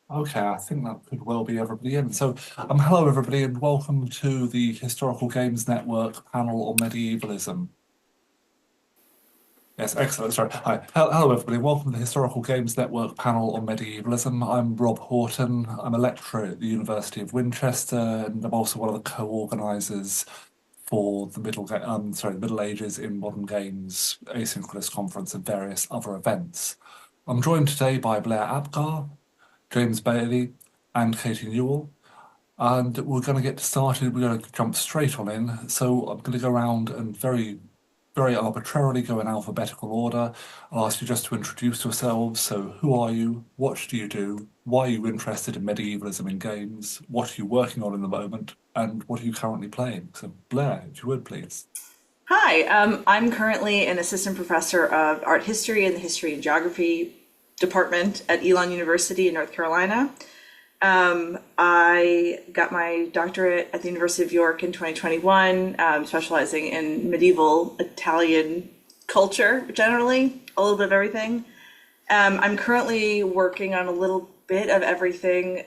Okay, I think that could well be everybody in. So, hello everybody, and welcome to the Historical Games Network panel on medievalism. Yes, excellent. Sorry. Hi. Hello everybody, welcome to the Historical Games Network panel on medievalism. I'm Rob Houghton. I'm a lecturer at the University of Winchester, and I'm also one of the co-organisers for the Middle Ages in Modern Games asynchronous conference and various other events. I'm joined today by Blair Apgar, James Baillie, and Katie Newell. And we're going to get started. We're going to jump straight on in. So I'm going to go around and very arbitrarily go in alphabetical order. I'll ask you just to introduce yourselves. So who are you? What do you do? Why are you interested in medievalism in games? What are you working on in the moment? And what are you currently playing? So Blair, if you would please. Hi, I'm currently an assistant professor of art history in the history and geography department at Elon University in North Carolina. I got my doctorate at the University of York in 2021, specializing in medieval Italian culture generally, a little bit of everything. I'm currently working on a little bit of everything.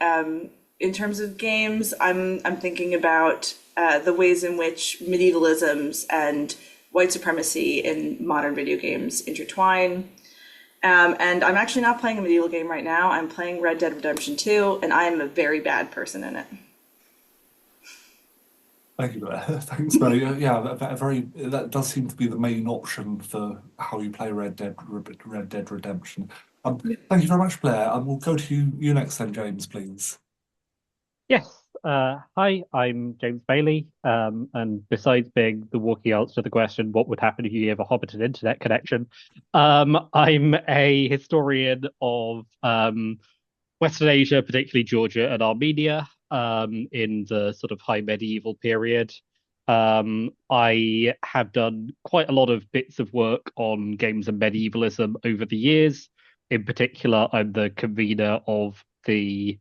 In terms of games, I'm thinking about the ways in which medievalisms and white supremacy in modern video games intertwine. And I'm actually not playing a medieval game right now. I'm playing Red Dead Redemption 2, and I am a very bad person in it. Thank you, Blair. Thanks, Blair. Yeah, that does seem to be the main option for how you play Red Dead Redemption. Thank you very much, Blair. And we'll go to you next then, James, please. Yes. Hi, I'm James Baillie. And besides being the walking answer to the question, what would happen if you gave a hobbit an internet connection? I'm a historian of Western Asia, particularly Georgia and Armenia, in the sort of high medieval period. I have done quite a lot of bits of work on games and medievalism over the years. In particular, I'm the convener of the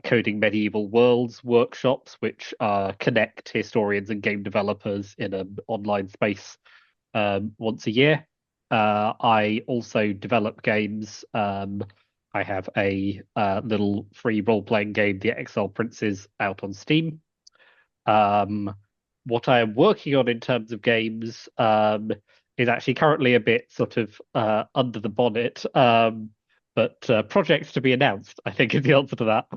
Coding Medieval Worlds workshops, which connect historians and game developers in an online space once a year. I also develop games. I have a little free role-playing game, The Exile Princes, out on Steam. Um, what I am working on in terms of games is actually currently a bit sort of under the bonnet, but projects to be announced, I think is the answer to that.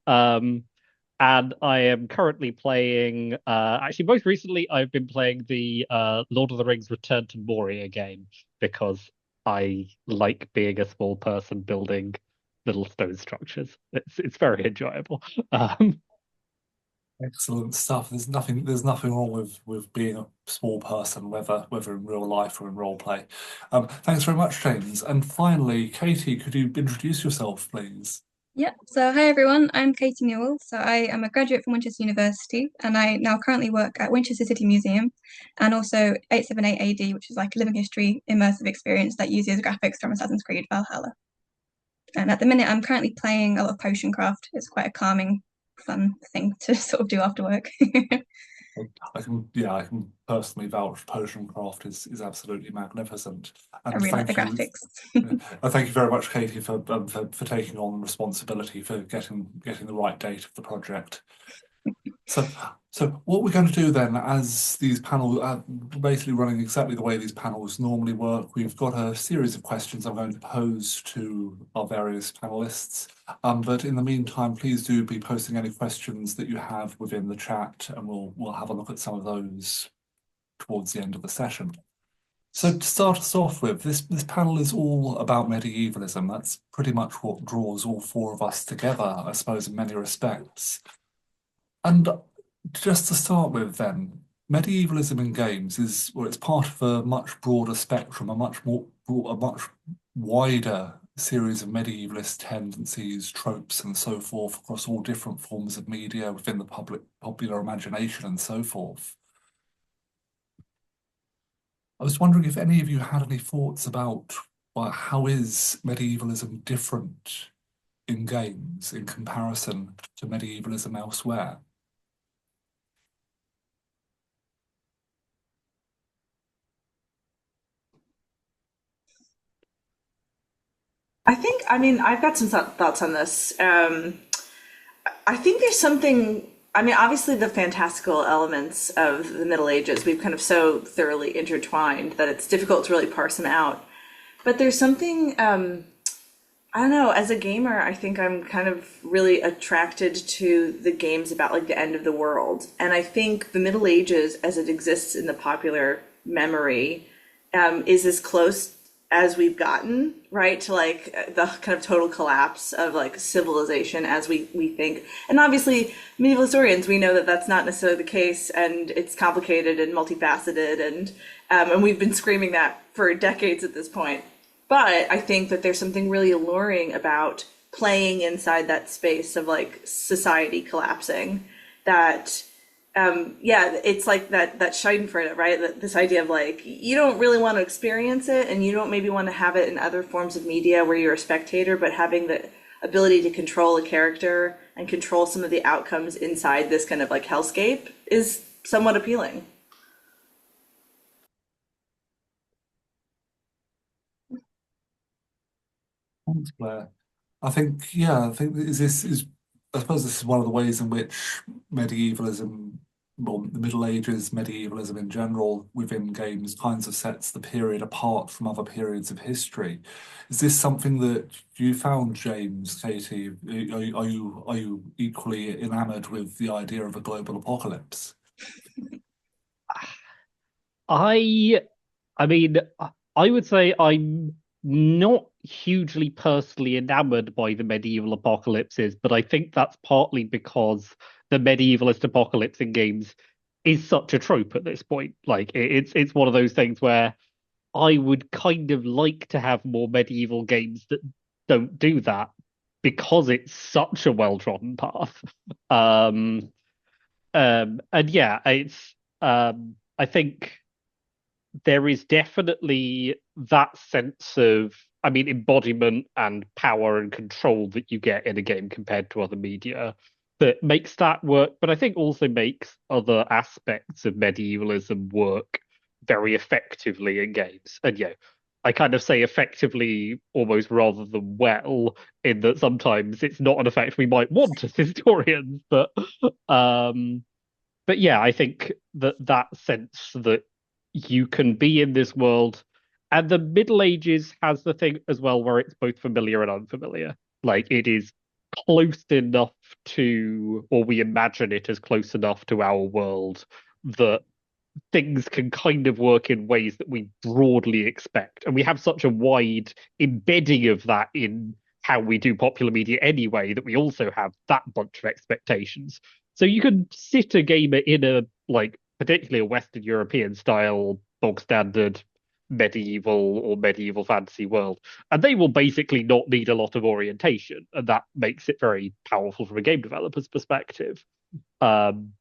Um, and I am currently playing, actually, most recently, I've been playing the Lord of the Rings Return to Moria game because I like being a small person building little stone structures. It's very enjoyable. Um, Excellent stuff. There's nothing wrong with being a small person, whether in real life or in role play. Thanks very much, James. And finally, Katie, could you introduce yourself, please? Yeah, so hi everyone, I'm Katie Newell. So I am a graduate from Winchester University and I now currently work at Winchester City Museum and also 878 AD, which is like a living history immersive experience that uses graphics from Assassin's Creed Valhalla. And at the minute, I'm currently playing a lot of potion craft. It's quite a calming, fun thing to sort of do after work. I can personally vouch Potion Craft is absolutely magnificent. I And really like the thank you, graphics. thank you very much, Katie, for taking on responsibility for getting the right date of the project. So, so what we're going to do then, as these panels are basically running exactly the way these panels normally work, we've got a series of questions I'm going to pose to our various panelists. But in the meantime, please do be posting any questions that you have within the chat, and we'll have a look at some of those towards the end of the session. So to start us off with, this panel is all about medievalism. That's pretty much what draws all four of us together, I suppose, in many respects. And just to start with, then, medievalism in games it's part of a much broader spectrum, a much wider series of medievalist tendencies, tropes, and so forth across all different forms of media within the popular imagination and so forth. I was wondering if any of you had any thoughts about how is medievalism different in games in comparison to medievalism elsewhere? I mean, I've got some thoughts on this. I think there's something, I mean, obviously the fantastical elements of the Middle Ages, we've kind of so thoroughly intertwined that it's difficult to really parse them out. But there's something, I don't know, as a gamer, I think I'm kind of really attracted to the games about like the end of the world. And I think the Middle Ages, as it exists in the popular memory, is as close as we've gotten, right, to like the kind of total collapse of like civilization as we think. And obviously, medieval historians, we know that that's not necessarily the case, and it's complicated and multifaceted, and we've been screaming that for decades at this point. But I think that there's something really alluring about playing inside that space of like society collapsing that yeah, it's like that Schadenfreude, right? This idea of like you don't really want to experience it, and you don't maybe want to have it in other forms of media where you're a spectator, but having the ability to control a character and control some of the outcomes inside this kind of like hellscape is somewhat appealing. Thanks, Blair. I think, yeah, I think this is, I suppose this is one of the ways in which medievalism, well, the Middle Ages, medievalism in general, within games, kinds of sets the period apart from other periods of history. Is this something that you found, James, Katie? Are you equally enamored with the idea of a global apocalypse? I I mean, I would say I'm not hugely personally enamored by the medieval apocalypses, but I think that's partly because the medievalist apocalypse in games is such a trope at this point. Like it's one of those things where I would kind of like to have more medieval games that don't do that because it's such a well-trodden path. Um, and yeah, it's I think there is definitely that sense of, I mean, embodiment and power and control that you get in a game compared to other media that makes that work, but I think also makes other aspects of medievalism work very effectively in games. And yeah, I kind of say effectively almost rather than well, in that sometimes it's not an effect we might want as historians, um but yeah, I think that that sense that you can be in this world, and the Middle Ages has the thing as well where it's both familiar and unfamiliar. Like it is close enough to, or we imagine it as close enough to our world that things can kind of work in ways that we broadly expect. And we have such a wide embedding of that in how we do popular media anyway, that we also have that bunch of expectations. So you can sit a gamer in a, like, particularly a Western European style, bog standard medieval or medieval fantasy world, and they will basically not need a lot of orientation. And that makes it very powerful from a game developer's perspective. Um,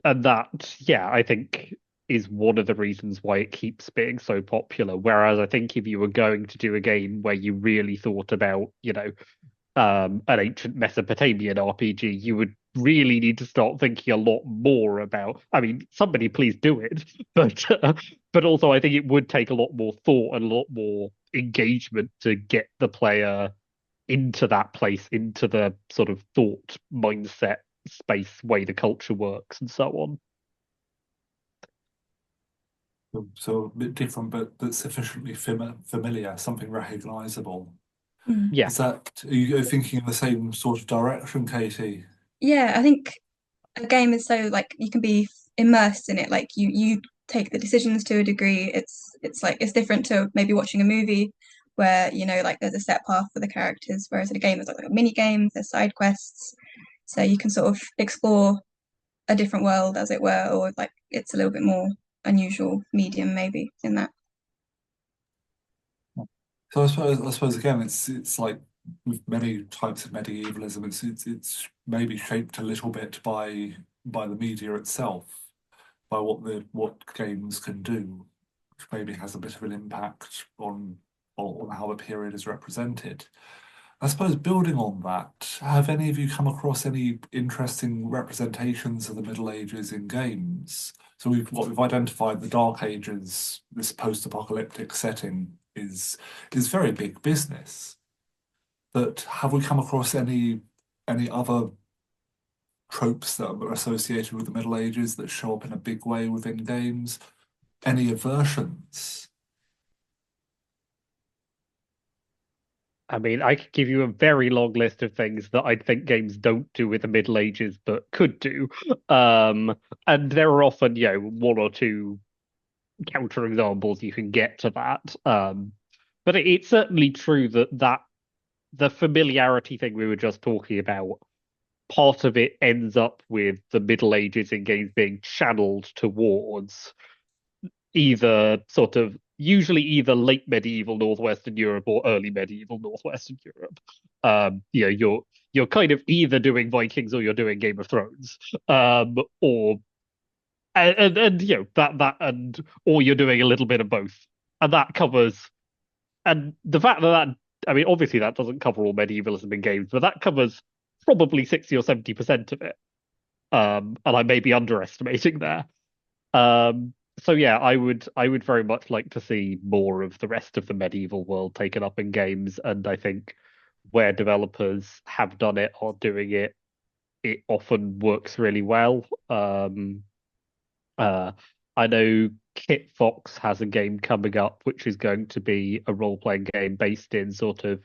and that, yeah, I think is one of the reasons why it keeps being so popular. Whereas I think if you were going to do a game where you really thought about, an ancient Mesopotamian RPG, you would really need to start thinking a lot more about. I mean, somebody please do it, but also I think it would take a lot more thought and a lot more engagement to get the player into that place, into the sort of thought mindset space way the culture works and so on. So a bit different, but sufficiently familiar, something recognizable. Mm. Yeah. Is that, are you thinking in the same sort of direction, Katie? Yeah, I think a game is so like you can be immersed in it. Like you take the decisions to a degree. It's like it's different to maybe watching a movie where like there's a set path for the characters, whereas in a game there's like a mini game, there's side quests, so you can sort of explore a different world as it were, or like it's a little bit more unusual medium maybe in that. So I suppose again, it's like with many types of medievalism, it's maybe shaped a little bit by the media itself, by what games can do, which maybe has a bit of an impact on how the period is represented. I suppose building on that, have any of you come across any interesting representations of the Middle Ages in games? So we've identified the Dark Ages, this post-apocalyptic setting is very big business. But have we come across any other tropes that are associated with the Middle Ages that show up in a big way within games? Any aversions? I mean, I could give you a very long list of things that I think games don't do with the Middle Ages but could do. And there are often, one or two counter examples you can get to that. But it's certainly true that the familiarity thing we were just talking about, part of it ends up with the Middle Ages in games being channeled towards either sort of usually either late medieval Northwestern Europe or early medieval Northwestern Europe. You're kind of either doing Vikings or you're doing Game of Thrones, or and that and or you're doing a little bit of both, and that covers. And the fact that I mean, obviously that doesn't cover all medievalism in games, but that covers probably 60 or 70% of it. And I may be underestimating there. So yeah, I would very much like to see more of the rest of the medieval world taken up in games, and I think where developers have done it or doing it, it often works really well. Uh, I know Kit Fox has a game coming up, which is going to be a role-playing game based in sort of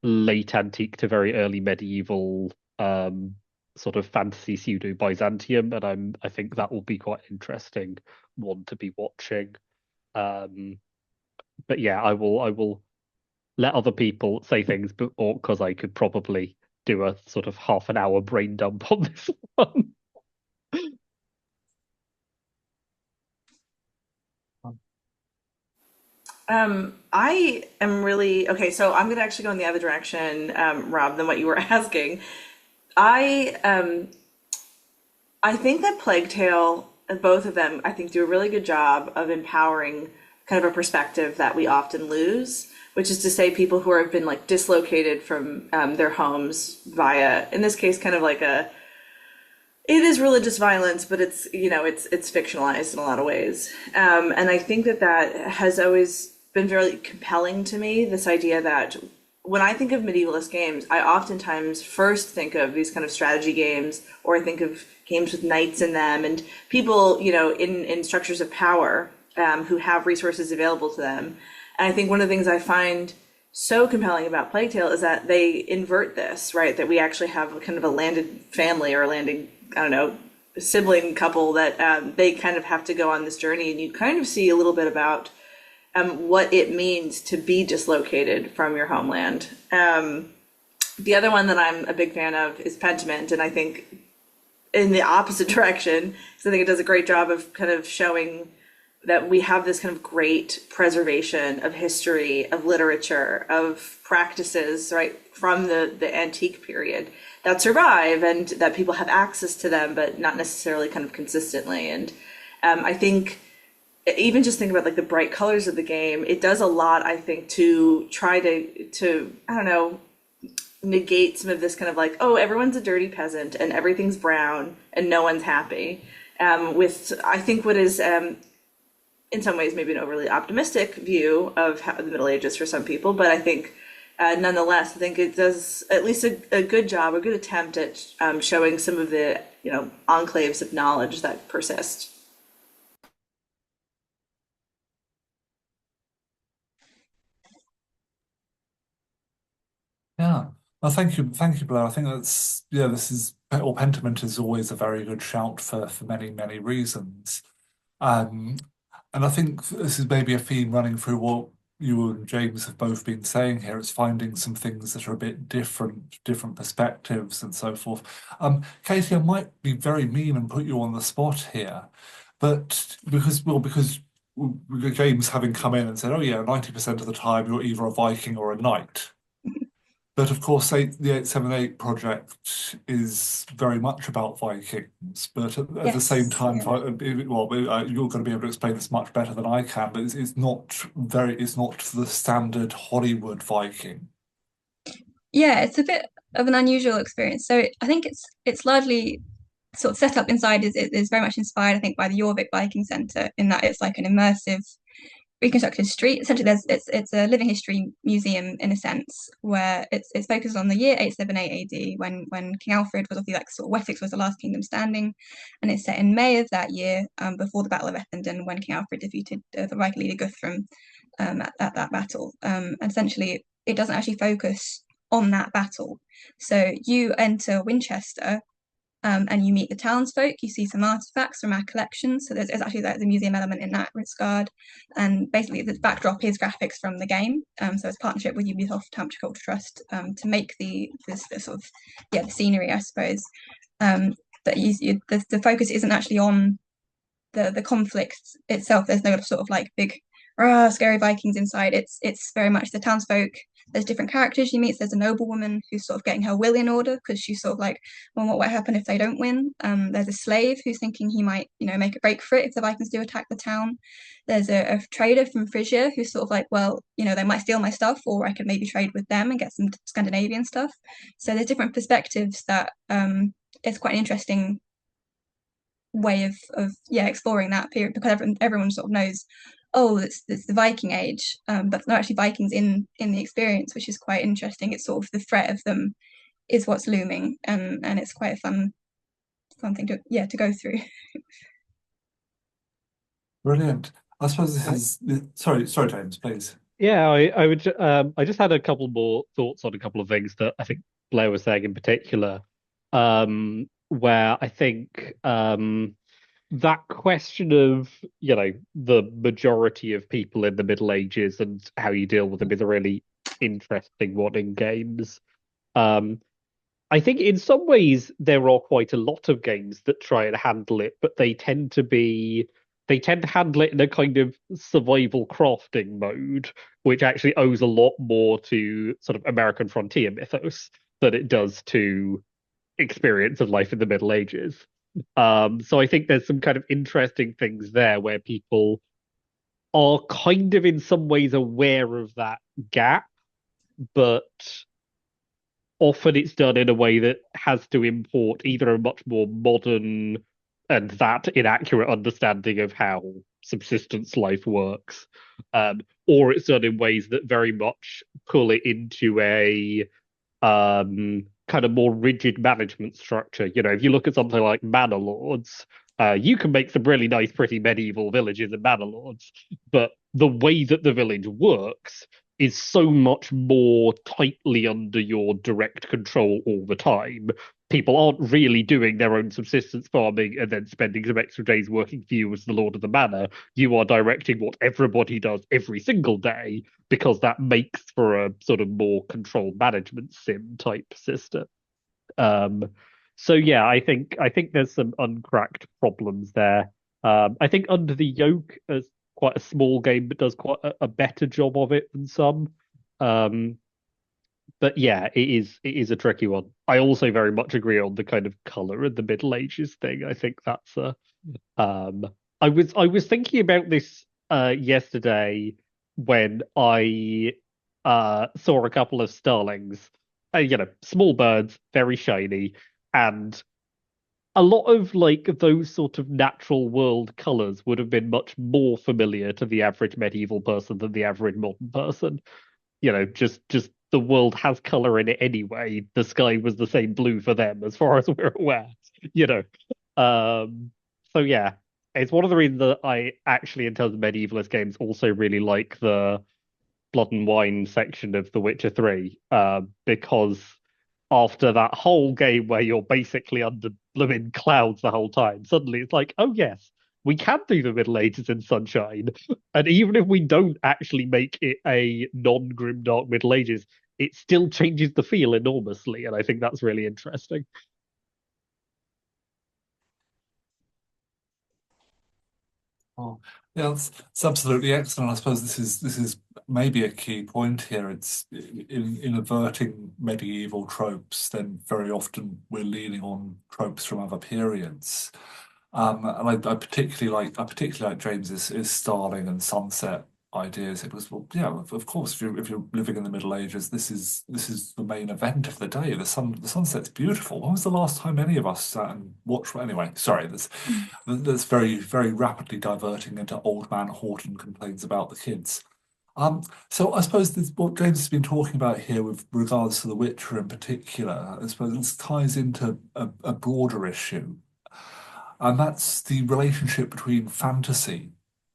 late antique to very early medieval sort of fantasy pseudo Byzantium, and I think that will be quite interesting one to be watching. Um, but yeah, I will let other people say things, but or because I could probably do a sort of half an hour brain dump on this one. I am really okay. So I'm going to actually go in the other direction, Rob, than what you were asking. I I think that Plague Tale, both of them, I think do a really good job of empowering kind of a perspective that we often lose, which is to say people who have been like dislocated from their homes via, in this case, kind of like it is religious violence, but it's, it's fictionalized in a lot of ways. And I think that that has always been very compelling to me, this idea that when I think of medievalist games, I oftentimes first think of these kind of strategy games, or I think of games with knights in them and people, in structures of power, who have resources available to them. And I think one of the things I find so compelling about Plague Tale is that they invert this, right? That we actually have kind of a landed family or a landing, I don't know, sibling couple that they kind of have to go on this journey, and you kind of see a little bit about what it means to be dislocated from your homeland. The other one that I'm a big fan of is Pentiment, and I think in the opposite direction, because I think it does a great job of kind of showing that we have this kind of great preservation of history, of literature, of practices, right, from the antique period that survive and that people have access to them, but not necessarily kind of consistently. And I think even just think about like the bright colors of the game, it does a lot, I think, to try to I don't know, negate some of this kind of like, oh, everyone's a dirty peasant and everything's brown and no one's happy. With I think what is in some ways maybe an overly optimistic view of how the Middle Ages for some people, but I think nonetheless, I think it does at least a good job, a good attempt at showing some of the enclaves of knowledge that persist. Yeah. Well, thank you, Blair. I think that's yeah. This is or Pentiment is always a very good shout for many many reasons. Um, and I think this is maybe a theme running through what you and James have both been saying here. It's finding some things that are a bit different perspectives and so forth. Katie, I might be very mean and put you on the spot here, but because James having come in and said, oh yeah, 90% of the time you're either a Viking or a knight. But of course, the 878 project is very much about Vikings. But at the same Yes, time, yeah. well, you're going to be able to explain this much better than I can. But it's not the standard Hollywood Viking. Yeah, it's a bit of an unusual experience. So I think it's largely sort of set up inside is very much inspired, I think, by the Jorvik Viking Center, in that it's like an immersive reconstructed street. Essentially, it's a living history museum in a sense, where it's focused on the year 878 AD when King Alfred was obviously like sort of Wessex was the last kingdom standing, and it's set in May of that year, before the Battle of Essendon, when King Alfred defeated the Viking leader Guthrum at that battle. And essentially, it doesn't actually focus on that battle. So you enter Winchester, and you meet the townsfolk. You see some artifacts from our collection. So there's actually like the museum element in that regard. And basically, the backdrop is graphics from the game. So it's a partnership with Ubisoft Hampshire Culture Trust to make the sort of the scenery, I suppose. But the focus isn't actually on the conflict itself. There's no sort of like big scary Vikings inside. It's very much the townsfolk. There's different characters you meet. There's a noblewoman who's sort of getting her will in order because she's sort of like, well, what will happen if they don't win? There's a slave who's thinking he might, make a break for it if the Vikings do attack the town. There's a trader from Frisia who's sort of like, well, they might steal my stuff, or I could maybe trade with them and get some Scandinavian stuff. So there's different perspectives that it's quite an interesting way of exploring that period, because everyone sort of knows, oh, it's the Viking Age, but they're actually Vikings in the experience, which is quite interesting. It's sort of the threat of them is what's looming, and it's quite a fun thing to go through. Brilliant. I suppose this is sorry, James, please. Yeah, I just had a couple more thoughts on a couple of things that I think Blair was saying in particular, where I think that question of, the majority of people in the Middle Ages and how you deal with them is a really interesting one in games. I think in some ways there are quite a lot of games that try and handle it, but they tend to handle it in a kind of survival crafting mode, which actually owes a lot more to sort of American frontier mythos than it does to experience of life in the Middle Ages. So I think there's some kind of interesting things there where people are kind of in some ways aware of that gap, but often it's done in a way that has to import either a much more modern and that inaccurate understanding of how subsistence life works, or it's done in ways that very much pull it into a kind of more rigid management structure. If you look at something like Manor Lords, you can make some really nice, pretty medieval villages in Manor Lords, but the way that the village works is so much more tightly under your direct control all the time. People aren't really doing their own subsistence farming and then spending some extra days working for you as the Lord of the Manor. You are directing what everybody does every single day, because that makes for a sort of more controlled management sim type system. So yeah, I think there's some uncracked problems there. I think Under the Yoke is quite a small game, but does quite a better job of it than some. But yeah, it is a tricky one. I also very much agree on the kind of color of the Middle Ages thing. I think that's I was thinking about this yesterday when I saw a couple of starlings. Small birds, very shiny, and a lot of like those sort of natural world colors would have been much more familiar to the average medieval person than the average modern person. Just the world has color in it anyway. The sky was the same blue for them as far as we're aware. So yeah, it's one of the reasons that I actually, in terms of medievalist games, also really like the Blood and Wine section of The Witcher 3, because after that whole game where you're basically under blooming clouds the whole time, suddenly it's like, oh yes, we can do the Middle Ages in sunshine. And even if we don't actually make it a non-grimdark Middle Ages, it still changes the feel enormously. And I think that's really interesting. Oh, yeah, it's absolutely excellent. I suppose this is maybe a key point here. It's in averting medieval tropes, then very often we're leaning on tropes from other periods. And I particularly like James's is Starling and Sunset ideas. It was, well, yeah, of course, if you're living in the Middle Ages, this is the main event of the day. The sunset's beautiful. When was the last time any of us sat and watched? Anyway, sorry, that's very rapidly diverting into old man Houghton complains about the kids. So I suppose what James has been talking about here with regards to The Witcher in particular, I suppose this ties into a broader issue, and that's the relationship between fantasy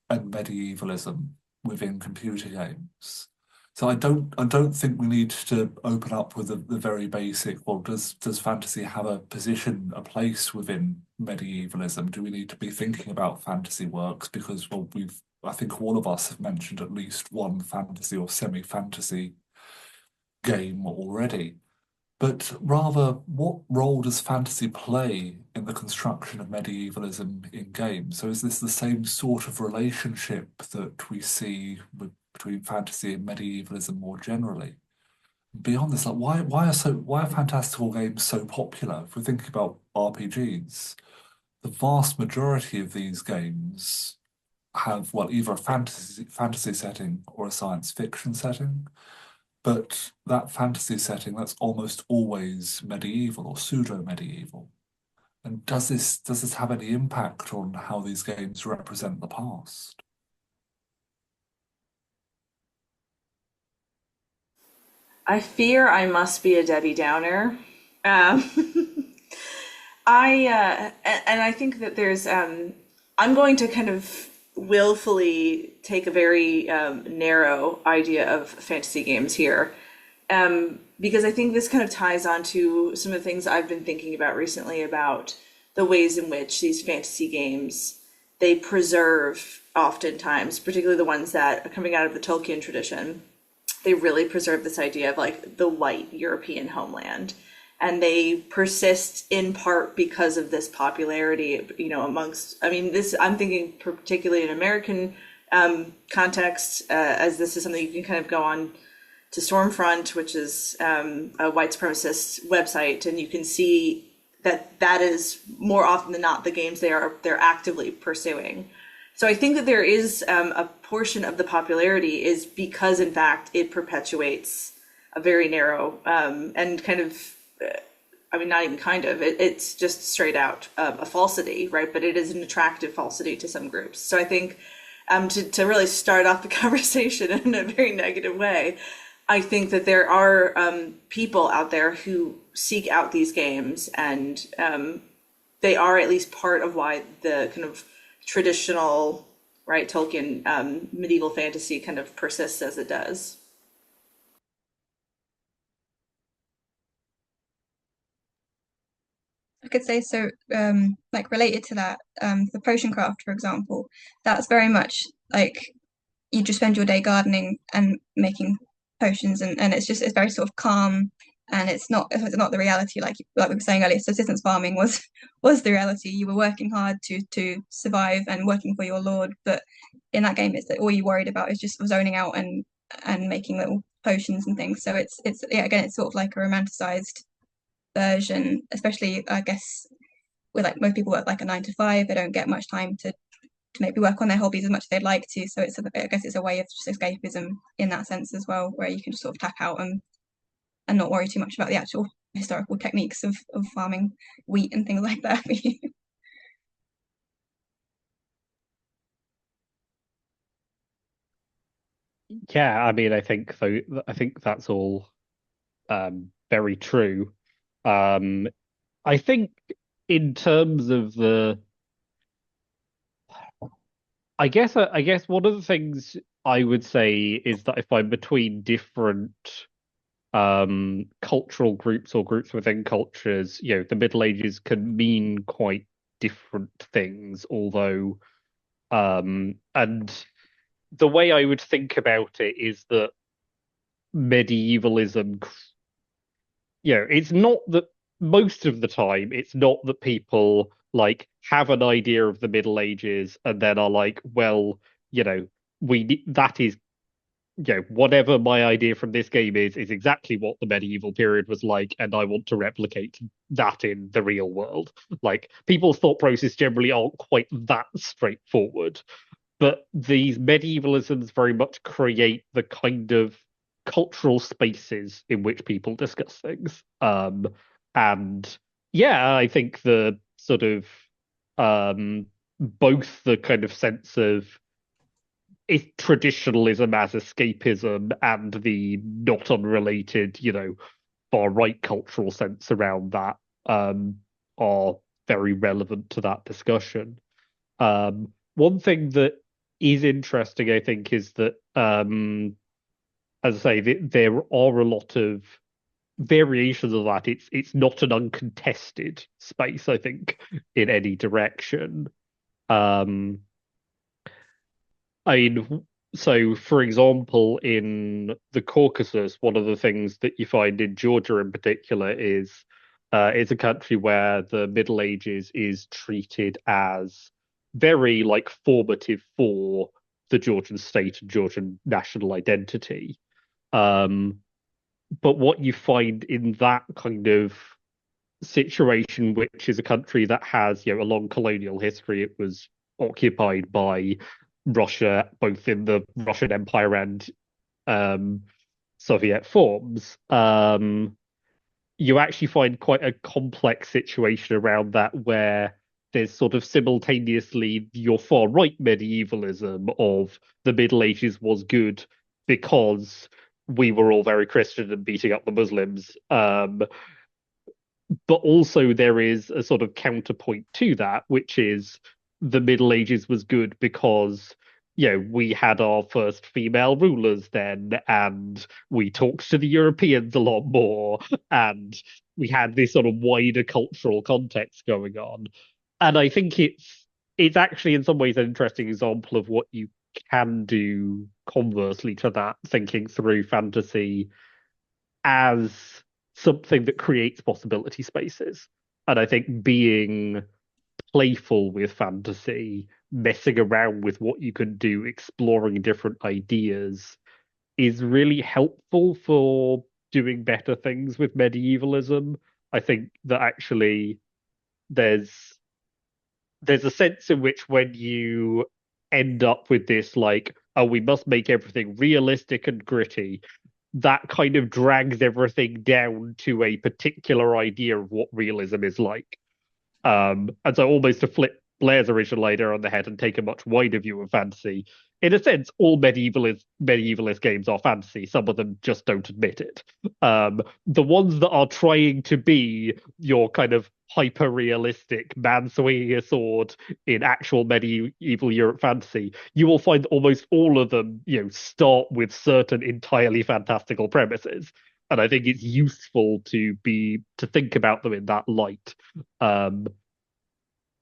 and medievalism within computer games. So I don't think we need to open up with the very basic, well, does fantasy have a position, a place within medievalism? Do we need to be thinking about fantasy works? Because, well, I think all of us have mentioned at least one fantasy or semi-fantasy game already. But rather, what role does fantasy play in the construction of medievalism in games? So is this the same sort of relationship that we see between fantasy and medievalism more generally? Beyond this, like why are fantastical games so popular? If we're thinking about RPGs, the vast majority of these games have, well, either a fantasy setting or a science fiction setting. But that fantasy setting, that's almost always medieval or pseudo-medieval. And does this have any impact on how these games represent the past? I fear I must be a Debbie Downer. Um, and I think that I'm going to kind of willfully take a very narrow idea of fantasy games here. Because I think this kind of ties on to some of the things I've been thinking about recently about the ways in which these fantasy games they preserve oftentimes, particularly the ones that are coming out of the Tolkien tradition. They really preserve this idea of like the white European homeland. And they persist in part because of this popularity, amongst, I mean, I'm thinking particularly in American context, as this is something you can kind of go on to Stormfront, which is a white supremacist website, and you can see that is more often than not the games they're actively pursuing. So I think that there is a portion of the popularity is because, in fact, it perpetuates a very narrow and kind of, I mean, not even kind of, it's just straight out a falsity, right? But it is an attractive falsity to some groups. So I think to really start off the conversation in a very negative way, I think that there are people out there who seek out these games, and they are at least part of why the kind of traditional, right, Tolkien medieval fantasy kind of persists as it does. I could say so, like related to that, the potion craft, for example, that's very much like you just spend your day gardening and making potions, and it's very sort of calm, and it's not the reality like we were saying earlier. Subsistence farming was was the reality. You were working hard to survive and working for your lord, but in that game, it's that all you worried about is just zoning out and making little potions and things. So it's yeah, again, it's sort of like a romanticized version, especially I guess with like most people work like a 9 to 5, they don't get much time to maybe work on their hobbies as much as they'd like to. So I guess it's a way of just escapism in that sense as well, where you can just sort of tap out and not worry too much about the actual historical techniques of farming wheat and things like that. Yeah, I mean, I think that's all very true. Um, I think in terms of I guess one of the things I would say is that if I'm between different cultural groups or groups within cultures, the Middle Ages can mean quite different things, although and the way I would think about it is that medievalism, it's not that most of the time, it's not that people like have an idea of the Middle Ages and then are like, well, that is, whatever my idea from this game is exactly what the medieval period was like, and I want to replicate that in the real world. Like people's thought process generally aren't quite that straightforward. but these medievalisms very much create the kind of cultural spaces in which people discuss things. And yeah, I think the sort of both the kind of sense of traditionalism as escapism and the not unrelated, far right cultural sense around that are very relevant to that discussion. One thing that is interesting, I think, is that, as I say, there are a lot of variations of that. It's not an uncontested space, I think, in any direction. Um, I mean, so for example, in the Caucasus, one of the things that you find in Georgia in particular is it's a country where the Middle Ages is treated as very like formative for the Georgian state and Georgian national identity. Um, but what you find in that kind of situation, which is a country that has, a long colonial history, it was occupied by Russia, both in the Russian Empire and um, Soviet forms. You actually find quite a complex situation around that where there's sort of simultaneously your far right medievalism of the Middle Ages was good because we were all very Christian and beating up the Muslims. But also there is a sort of counterpoint to that, which is the Middle Ages was good because we had our first female rulers then, and we talked to the Europeans a lot more, and we had this sort of wider cultural context going on. And I think it's actually in some ways an interesting example of what you can do conversely to that, thinking through fantasy as something that creates possibility spaces. And I think being playful with fantasy, messing around with what you can do, exploring different ideas is really helpful for doing better things with medievalism. I think that actually there's there's a sense in which when you end up with this like, oh, we must make everything realistic and gritty, that kind of drags everything down to a particular idea of what realism is like. And so almost to flip Blair's original idea on the head and take a much wider view of fantasy, in a sense, all medievalist games are fantasy. Some of them just don't admit it. The ones that are trying to be your kind of hyper-realistic man swinging a sword in actual medieval Europe fantasy, you will find almost all of them, start with certain entirely fantastical premises. And I think it's useful to think about them in that light.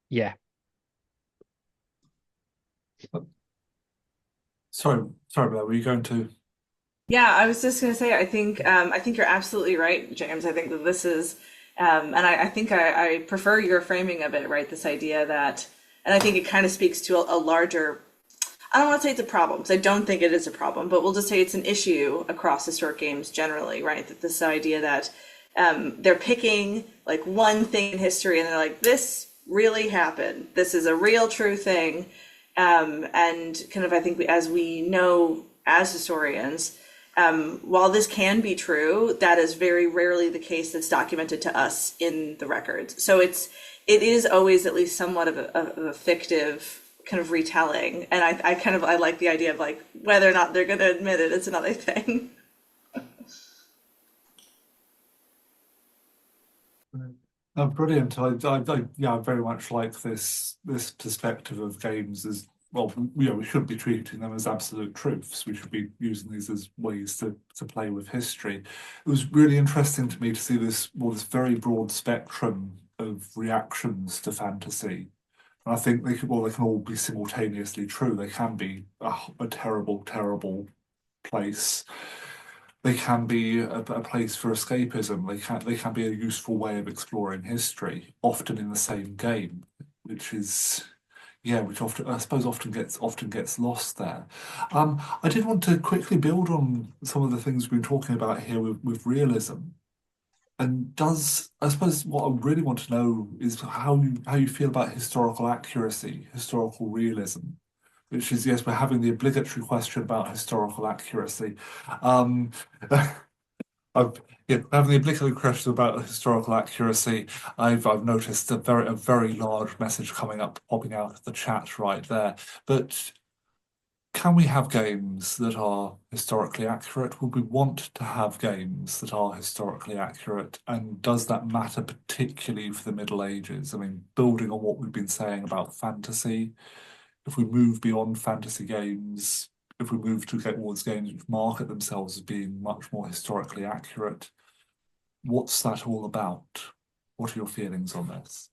Yeah. Sorry, Blair, were you going to? Yeah, I was just going to say, I think you're absolutely right, James. I think that this is, and I think I prefer your framing of it, right? This idea that, and I think it kind of speaks to a larger, I don't want to say it's a problem, because I don't think it is a problem, but we'll just say it's an issue across historic games generally, right? That this idea that they're picking like one thing in history and they're like, this really happened. This is a real true thing. And kind of, I think as we know as historians, while this can be true, that is very rarely the case that's documented to us in the records. So it is always at least somewhat of a fictive kind of retelling. And I like the idea of like whether or not they're going to admit it, it's another thing. Brilliant. I very much like this perspective of games as well. We shouldn't be treating them as absolute truths. We should be using these as ways to play with history. It was really interesting to me to see this very broad spectrum of reactions to fantasy. And I think they can all be simultaneously true. They can be a terrible, terrible place. They can be a place for escapism. They can be a useful way of exploring history, often in the same game, which is which often I suppose often gets lost there. I did want to quickly build on some of the things we've been talking about here with realism. And I suppose what I really want to know is how you feel about historical accuracy, historical realism. which is, yes, we're having the obligatory question about historical accuracy. Um, I've, yeah, having the obligatory question about historical accuracy, I've noticed a very large message coming up, popping out of the chat right there. But can we have games that are historically accurate? Would we want to have games that are historically accurate? And does that matter particularly for the Middle Ages? I mean, building on what we've been saying about fantasy, if we move beyond fantasy games, if we move towards games which market themselves as being much more historically accurate, what's that all about? What are your feelings on this?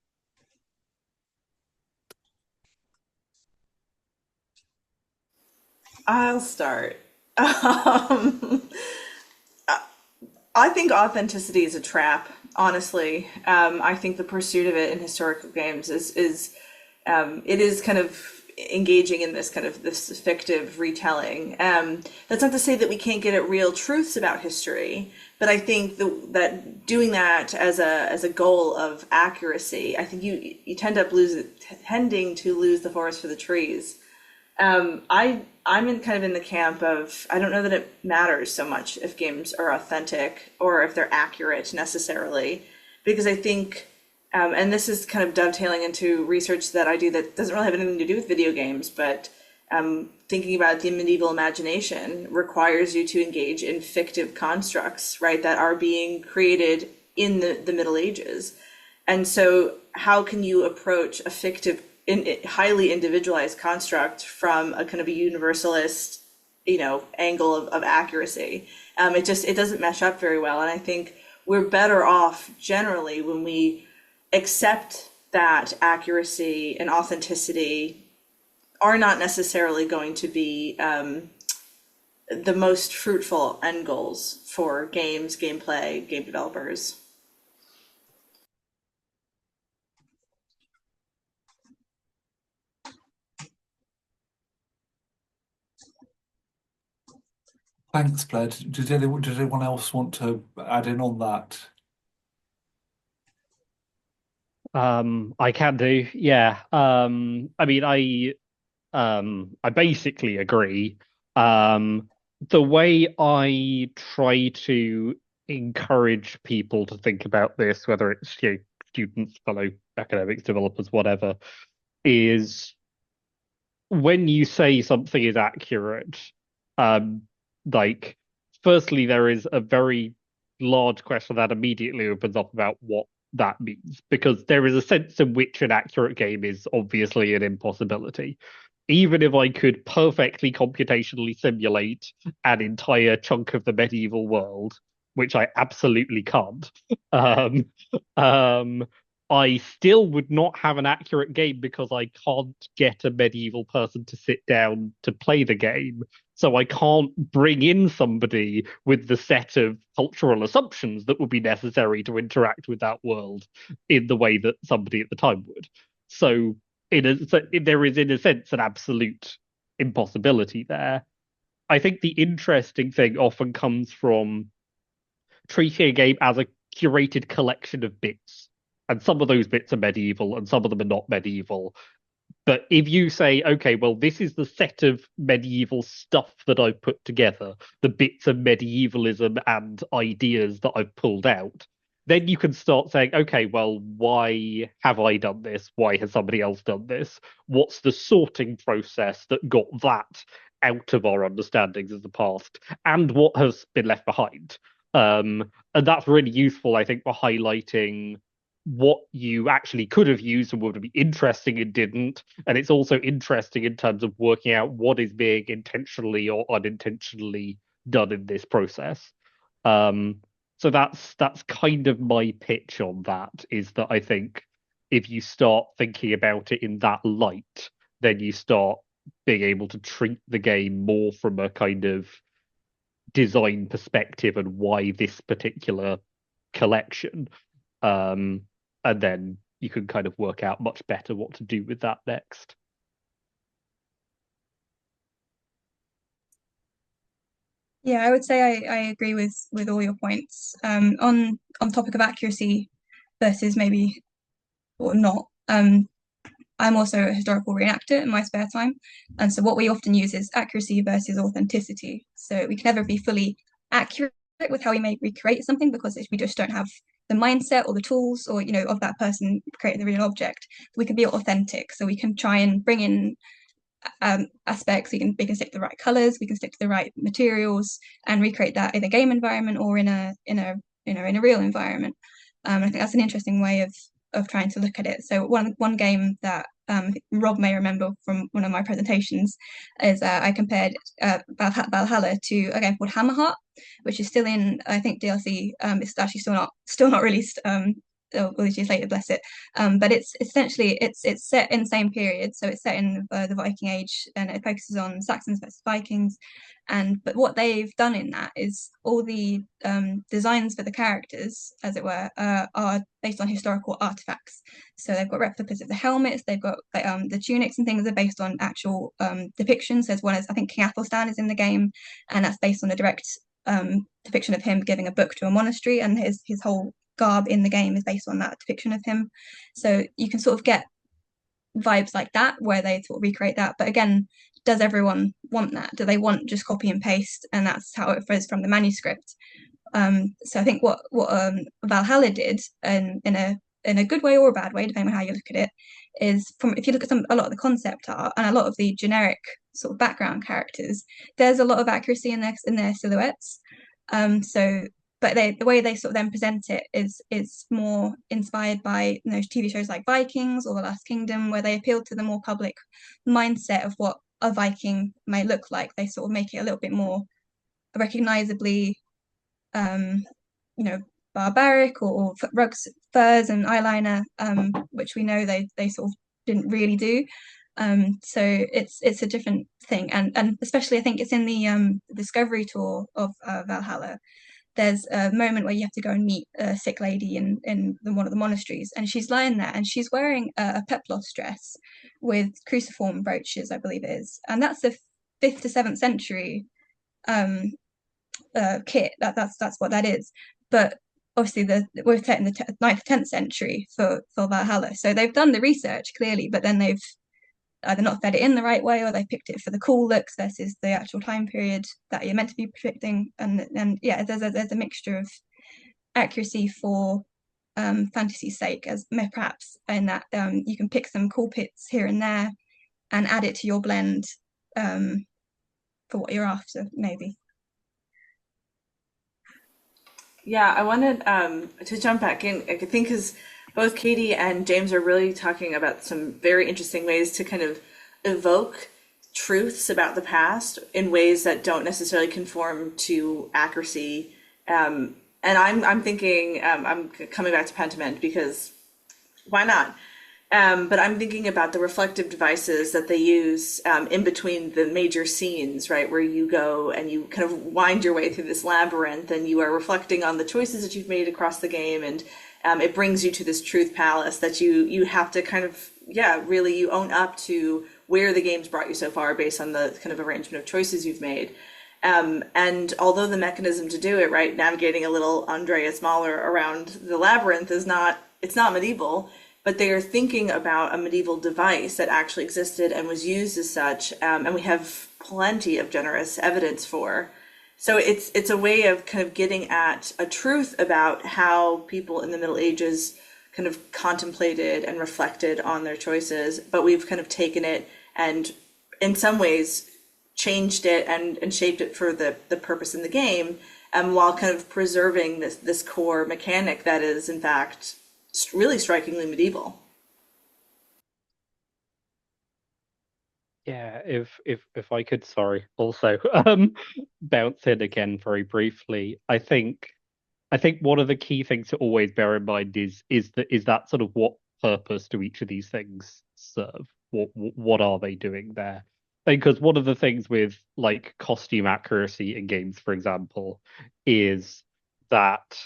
I'll start. Um, I think authenticity is a trap, honestly. I think the pursuit of it in historical games is it is kind of engaging in this kind of this fictive retelling. That's not to say that we can't get at real truths about history, but I think that doing that as a goal of accuracy, I think you tending to lose the forest for the trees. I'm in kind of in the camp of I don't know that it matters so much if games are authentic or if they're accurate necessarily, because I think and this is kind of dovetailing into research that I do that doesn't really have anything to do with video games, but thinking about the medieval imagination requires you to engage in fictive constructs, right, that are being created in the Middle Ages. And so, how can you approach a fictive, highly individualized construct from a kind of a universalist, angle of accuracy? It doesn't mesh up very well, and I think we're better off generally when we accept that accuracy and authenticity are not necessarily going to be the most fruitful end goals for games, gameplay, game developers. Thanks, Blair. Did anyone else want to add in on that? I can do, yeah. I mean, I basically agree. The way I try to encourage people to think about this, whether it's students, fellow academics, developers, whatever, is when you say something is accurate, um, like firstly, there is a very large question that immediately opens up about what that means, because there is a sense in which an accurate game is obviously an impossibility. Even if I could perfectly computationally simulate an entire chunk of the medieval world, which I absolutely can't, um, um, I still would not have an accurate game because I can't get a medieval person to sit down to play the game. So I can't bring in somebody with the set of cultural assumptions that would be necessary to interact with that world in the way that somebody at the time would. So there is, in a sense, an absolute impossibility there. I think the interesting thing often comes from treating a game as a curated collection of bits. And some of those bits are medieval and some of them are not medieval. But if you say, okay, well, this is the set of medieval stuff that I've put together, the bits of medievalism and ideas that I've pulled out, then you can start saying, okay, well, why have I done this? Why has somebody else done this? What's the sorting process that got that out of our understandings of the past? And what has been left behind? And that's really useful, I think, for highlighting what you actually could have used and would be interesting and didn't. And it's also interesting in terms of working out what is being intentionally or unintentionally done in this process. Um, so that's kind of my pitch on that, is that I think if you start thinking about it in that light, then you start being able to treat the game more from a kind of design perspective and why this particular collection. Um, and then you can kind of work out much better what to do with that next. Yeah, I would say I agree with all your points. On topic of accuracy versus maybe or not. I'm also a historical reenactor in my spare time. And so what we often use is accuracy versus authenticity. So we can never be fully accurate with how we may recreate something because we just don't have the mindset or the tools or, of that person creating the real object. We can be authentic. So we can try and bring in aspects. We can stick to the right colors, we can stick to the right materials and recreate that in a game environment or in a real environment. I think that's an interesting way of trying to look at it. So one game that Rob may remember from one of my presentations is I compared Valhalla to a game called Hammerheart, which is still in, I think, DLC. It's actually still not released. All these years later, bless it. But it's essentially it's set in the same period, so it's set in the Viking Age, and it focuses on Saxons versus Vikings. But what they've done in that is all the designs for the characters, as it were, are based on historical artifacts. So they've got replicas of the helmets, they've got the tunics and things are based on actual depictions. There's one, as I think King Athelstan is in the game, and that's based on a direct depiction of him giving a book to a monastery, and his whole garb in the game is based on that depiction of him. So you can sort of get vibes like that where they sort of recreate that. But again, does everyone want that? Do they want just copy and paste and that's how it flows from the manuscript? So I think what Valhalla did, and in a good way or a bad way, depending on how you look at it, is if you look at a lot of the concept art and a lot of the generic sort of background characters, there's a lot of accuracy in their silhouettes. But the way they sort of then present it is more inspired by TV shows like Vikings or The Last Kingdom, where they appeal to the more public mindset of what a Viking may look like. They sort of make it a little bit more recognizably, barbaric, or rugs, furs, and eyeliner, which we know they sort of didn't really do. So it's a different thing, and especially I think it's in the discovery tour of Valhalla. There's a moment where you have to go and meet a sick lady in one of the monasteries, and she's lying there and she's wearing a peplos dress with cruciform brooches, I believe it is, and that's the 5th to 7th century kit. That's what that is. But obviously we're set in the 9th, 10th century for Valhalla, so they've done the research clearly, but then they've either not fed it in the right way, or they picked it for the cool looks versus the actual time period that you're meant to be predicting. And yeah, there's a mixture of accuracy for fantasy's sake, as perhaps in that you can pick some cool bits here and there and add it to your blend for what you're after, maybe. Yeah, I wanted to jump back in. I think because both Katie and James are really talking about some very interesting ways to kind of evoke truths about the past in ways that don't necessarily conform to accuracy. And I'm thinking I'm coming back to Pentiment because why not? But I'm thinking about the reflective devices that they use in between the major scenes, right? Where you go and you kind of wind your way through this labyrinth and you are reflecting on the choices that you've made across the game. And it brings you to this truth palace that you have to kind of, really you own up to where the game's brought you so far based on the kind of arrangement of choices you've made. And although the mechanism to do it, right, navigating a little Andreas Mahler around the labyrinth it's not medieval, but they are thinking about a medieval device that actually existed and was used as such, and we have plenty of generous evidence for. So it's a way of kind of getting at a truth about how people in the Middle Ages kind of contemplated and reflected on their choices, but we've kind of taken it and in some ways changed it and shaped it for the purpose in the game, while kind of preserving this core mechanic that is in fact really strikingly medieval. Yeah, if I could, sorry, also bounce in again very briefly. I think one of the key things to always bear in mind is that sort of what purpose do each of these things serve? What are they doing there? Because one of the things with like costume accuracy in games, for example, is that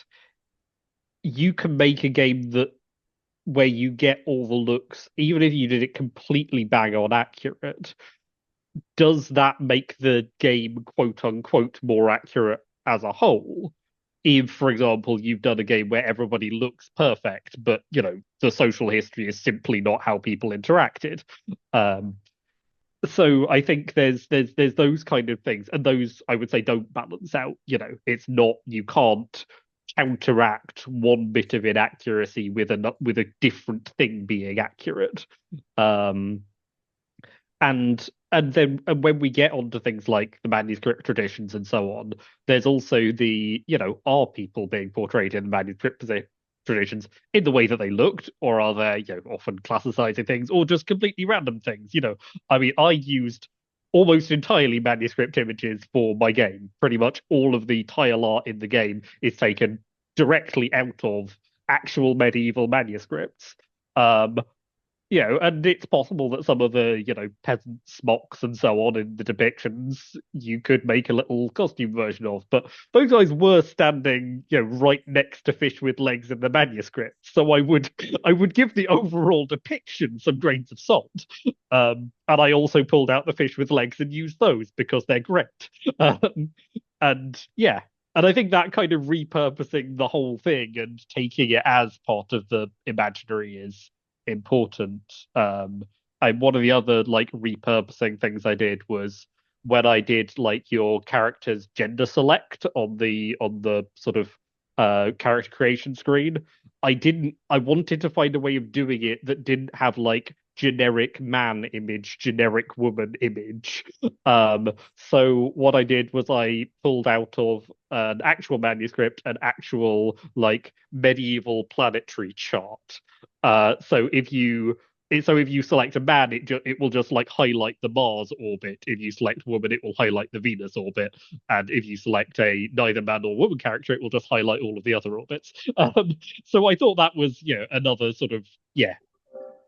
you can make a game where you get all the looks, even if you did it completely bang on accurate. Does that make the game quote unquote more accurate as a whole? if, for example, you've done a game where everybody looks perfect, but the social history is simply not how people interacted. Um, so I think there's those kind of things, and those I would say don't balance out. It's not, you can't counteract one bit of inaccuracy with a different thing being accurate. Um, and then when we get onto things like the manuscript traditions and so on, there's also are people being portrayed in the manuscript traditions in the way that they looked, or are they, often classicizing things, or just completely random things? I mean, I used almost entirely manuscript images for my game. Pretty much all of the tile art in the game is taken directly out of actual medieval manuscripts. Um, and it's possible that some of the, peasant smocks and so on in the depictions you could make a little costume version of. But those guys were standing, right next to fish with legs in the manuscript. So I would give the overall depiction some grains of salt. And I also pulled out the fish with legs and used those because they're great. Um, and yeah. And I think that kind of repurposing the whole thing and taking it as part of the imaginary is important. And one of the other like repurposing things I did was when I did like your character's gender select on the sort of character creation screen. I wanted to find a way of doing it that didn't have like generic man image, generic woman image. So what I did was I pulled out of an actual manuscript an actual like medieval planetary chart. So if you select a man, it will just like highlight the Mars orbit. If you select woman, it will highlight the Venus orbit. And if you select a neither man nor woman character, it will just highlight all of the other orbits. So I thought that was, another sort of,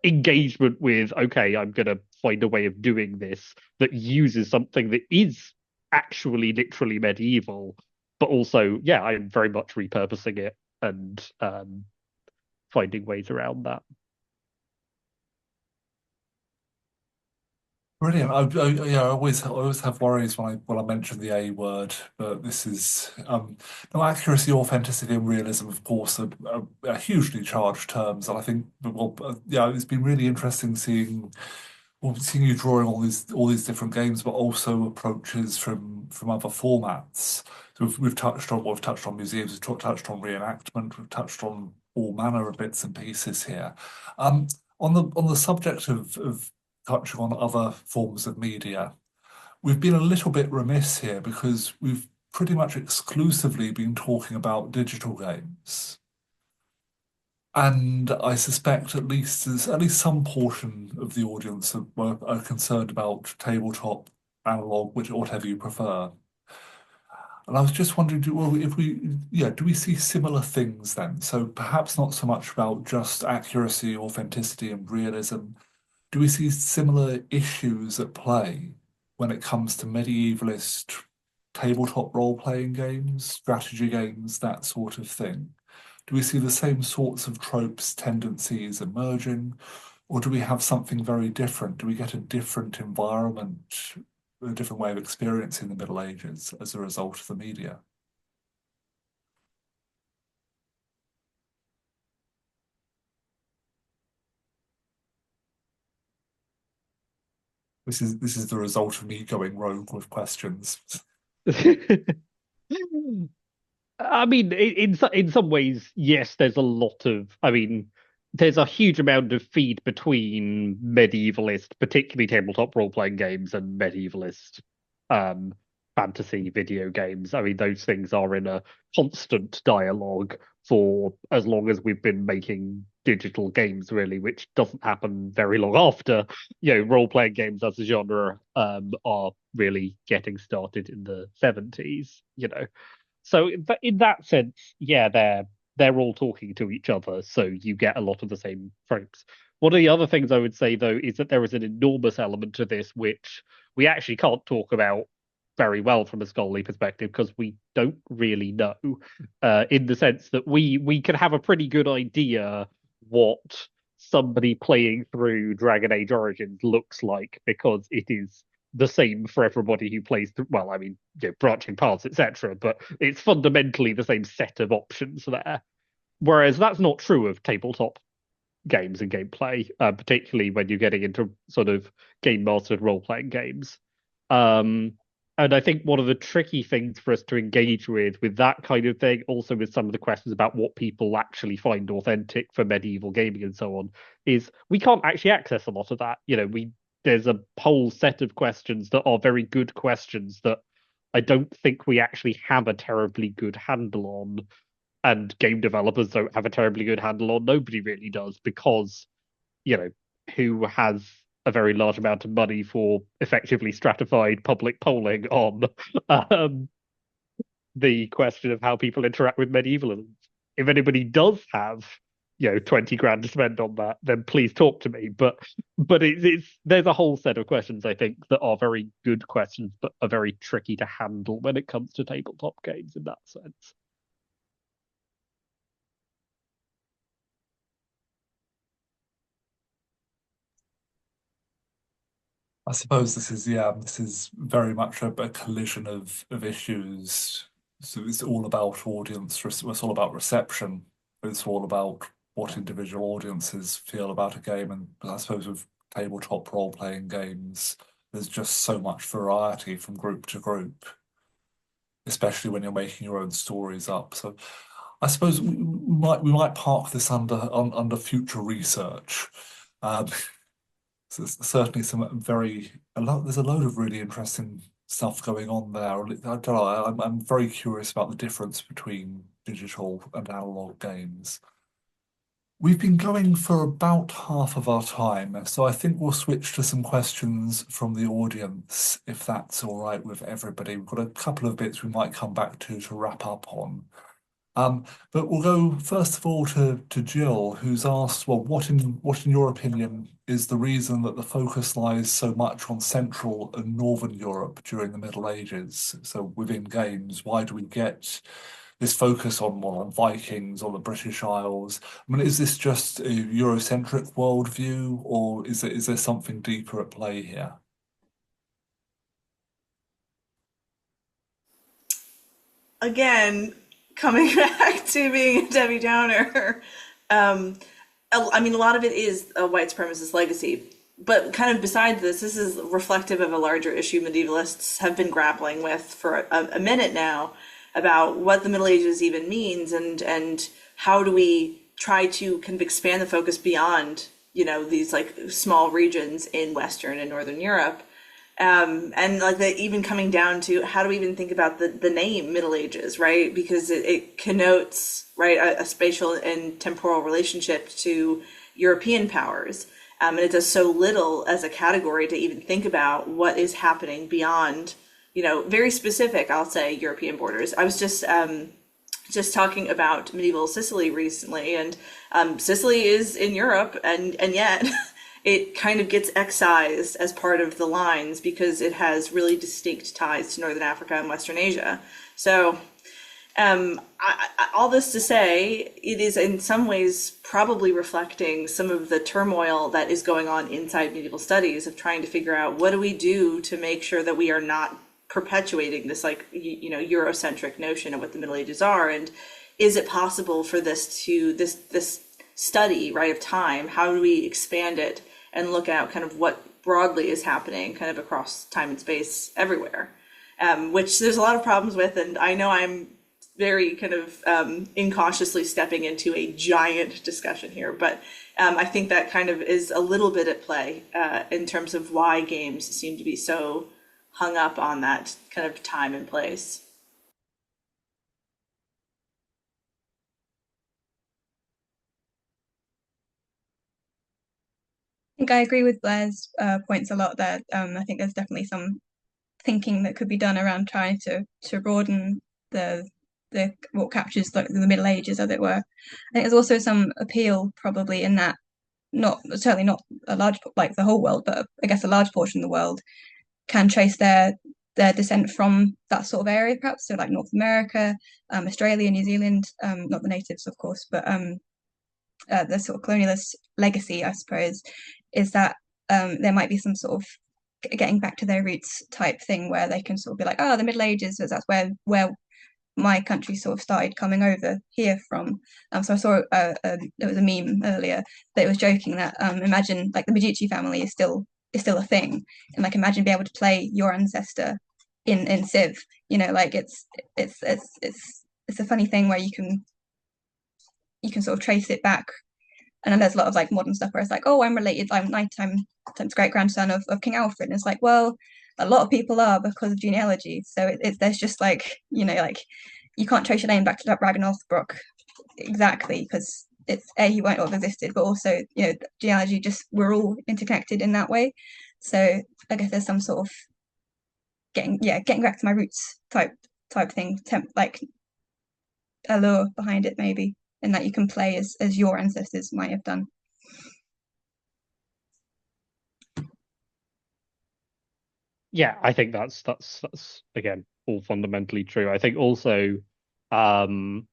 engagement with, okay, I'm going to find a way of doing this that uses something that is actually literally medieval, but also, I'm very much repurposing it and finding ways around that. Brilliant. I always have worries when I mention the A word, but this is no, accuracy, authenticity, and realism, of course, are hugely charged terms, and I think, well, it's been really interesting seeing you drawing all these different games, but also approaches from other formats. So we've touched on museums, touched on reenactment, we've touched on all manner of bits and pieces here. Um, on the subject of touching on other forms of media, we've been a little bit remiss here because we've pretty much exclusively been talking about digital games. And I suspect at least some portion of the audience are concerned about tabletop, analog, whatever you prefer. And I was just wondering, do we see similar things then? So perhaps not so much about just accuracy, authenticity, and realism. Do we see similar issues at play when it comes to medievalist tabletop role-playing games, strategy games, that sort of thing? Do we see the same sorts of tropes, tendencies emerging, or do we have something very different? Do we get a different environment, a different way of experiencing the Middle Ages as a result of the media? This is the result of me going rogue with questions. I mean, in some ways, yes, there's a lot of. I mean, there's a huge amount of feed between medievalist, particularly tabletop role-playing games, and medievalist um, fantasy video games. I mean, those things are in a constant dialogue for as long as we've been making digital games, really, which doesn't happen very long after, role-playing games as a genre are really getting started in the 70s. So in that sense, they're all talking to each other, so you get a lot of the same tropes. One of the other things I would say though is that there is an enormous element to this which we actually can't talk about very well from a scholarly perspective because we don't really know, in the sense that we can have a pretty good idea what somebody playing through Dragon Age Origins looks like because it is the same for everybody who plays. Well, I mean, branching paths, etc. But it's fundamentally the same set of options there. Whereas that's not true of tabletop games and gameplay, particularly when you're getting into sort of game mastered role playing games. Um, and I think one of the tricky things for us to engage with that kind of thing, also with some of the questions about what people actually find authentic for medieval gaming and so on, is we can't actually access a lot of that. There's a whole set of questions that are very good questions that I don't think we actually have a terribly good handle on, and game developers don't have a terribly good handle on. Nobody really does, because who has a very large amount of money for effectively stratified public polling on um, the question of how people interact with medievalism. If anybody does have 20 grand to spend on that, then please talk to me. But it's there's a whole set of questions, I think, that are very good questions but are very tricky to handle when it comes to tabletop games in that sense. I suppose this is very much a collision of issues. So it's all about audience, it's all about reception. It's all about what individual audiences feel about a game. And I suppose with tabletop role-playing games, there's just so much variety from group to group, especially when you're making your own stories up. So I suppose we might park this under future research. Um, So there's certainly there's a load of really interesting stuff going on there. I don't know, I'm very curious about the difference between digital and analog games. We've been going for about half of our time, so I think we'll switch to some questions from the audience, if that's all right with everybody. We've got a couple of bits we might come back to wrap up on. But we'll go first of all to Jill, who's asked, well, what in your opinion is the reason that the focus lies so much on Central and Northern Europe during the Middle Ages? So within games, why do we get this focus on Vikings or the British Isles? I mean, is this just a Eurocentric worldview, or is there something deeper at play here? Again, coming back to being a Debbie Downer, I mean, a lot of it is a white supremacist legacy. But kind of beside this is reflective of a larger issue medievalists have been grappling with for a minute now, about what the Middle Ages even means, and how do we try to kind of expand the focus beyond, these like small regions in Western and Northern Europe. And like even coming down to how do we even think about the name Middle Ages, right? Because it connotes, right, a spatial and temporal relationship to European powers. And it does so little as a category to even think about what is happening beyond, very specific, I'll say, European borders. I was just talking about medieval Sicily recently, and Sicily is in Europe, and yet it kind of gets excised as part of the lines because it has really distinct ties to Northern Africa and Western Asia. So all this to say, it is in some ways probably reflecting some of the turmoil that is going on inside medieval studies of trying to figure out what do we do to make sure that we are not perpetuating this Eurocentric notion of what the Middle Ages are, and is it possible for this study, right, of time, how do we expand it and look at kind of what broadly is happening kind of across time and space everywhere, which there's a lot of problems with, and I know I'm very kind of incautiously stepping into a giant discussion here, but I think that kind of is a little bit at play in terms of why games seem to be so hung up on that kind of time and place. I think I agree with Blair's points a lot there. I think there's definitely some thinking that could be done around trying to broaden the what captures the Middle Ages, as it were. I think there's also some appeal probably in that, certainly not a large, like the whole world, but I guess a large portion of the world can trace their descent from that sort of area, perhaps. So like North America, Australia, New Zealand, not the natives, of course, but the sort of colonialist legacy, I suppose, is that there might be some sort of getting back to their roots type thing, where they can sort of be like, oh, the Middle Ages, so that's where my country sort of started coming over here from. So I saw there was a meme earlier that was joking that imagine like the Medici family is still a thing, and like imagine being able to play your ancestor in Civ. Like it's a funny thing where you can sort of trace it back. And then there's a lot of like modern stuff where it's like, oh, I'm related, I'm great grandson of King Alfred. And it's like, well, a lot of people are because of genealogy. So there's just like, like you can't trace your name back to that Ragnar exactly, because he won't have existed, but also, genealogy, just we're all interconnected in that way. So I guess there's some sort of getting back to my roots type thing, like allure behind it maybe, and that you can play as your ancestors might have done. Yeah, I think that's again all fundamentally true. I think also the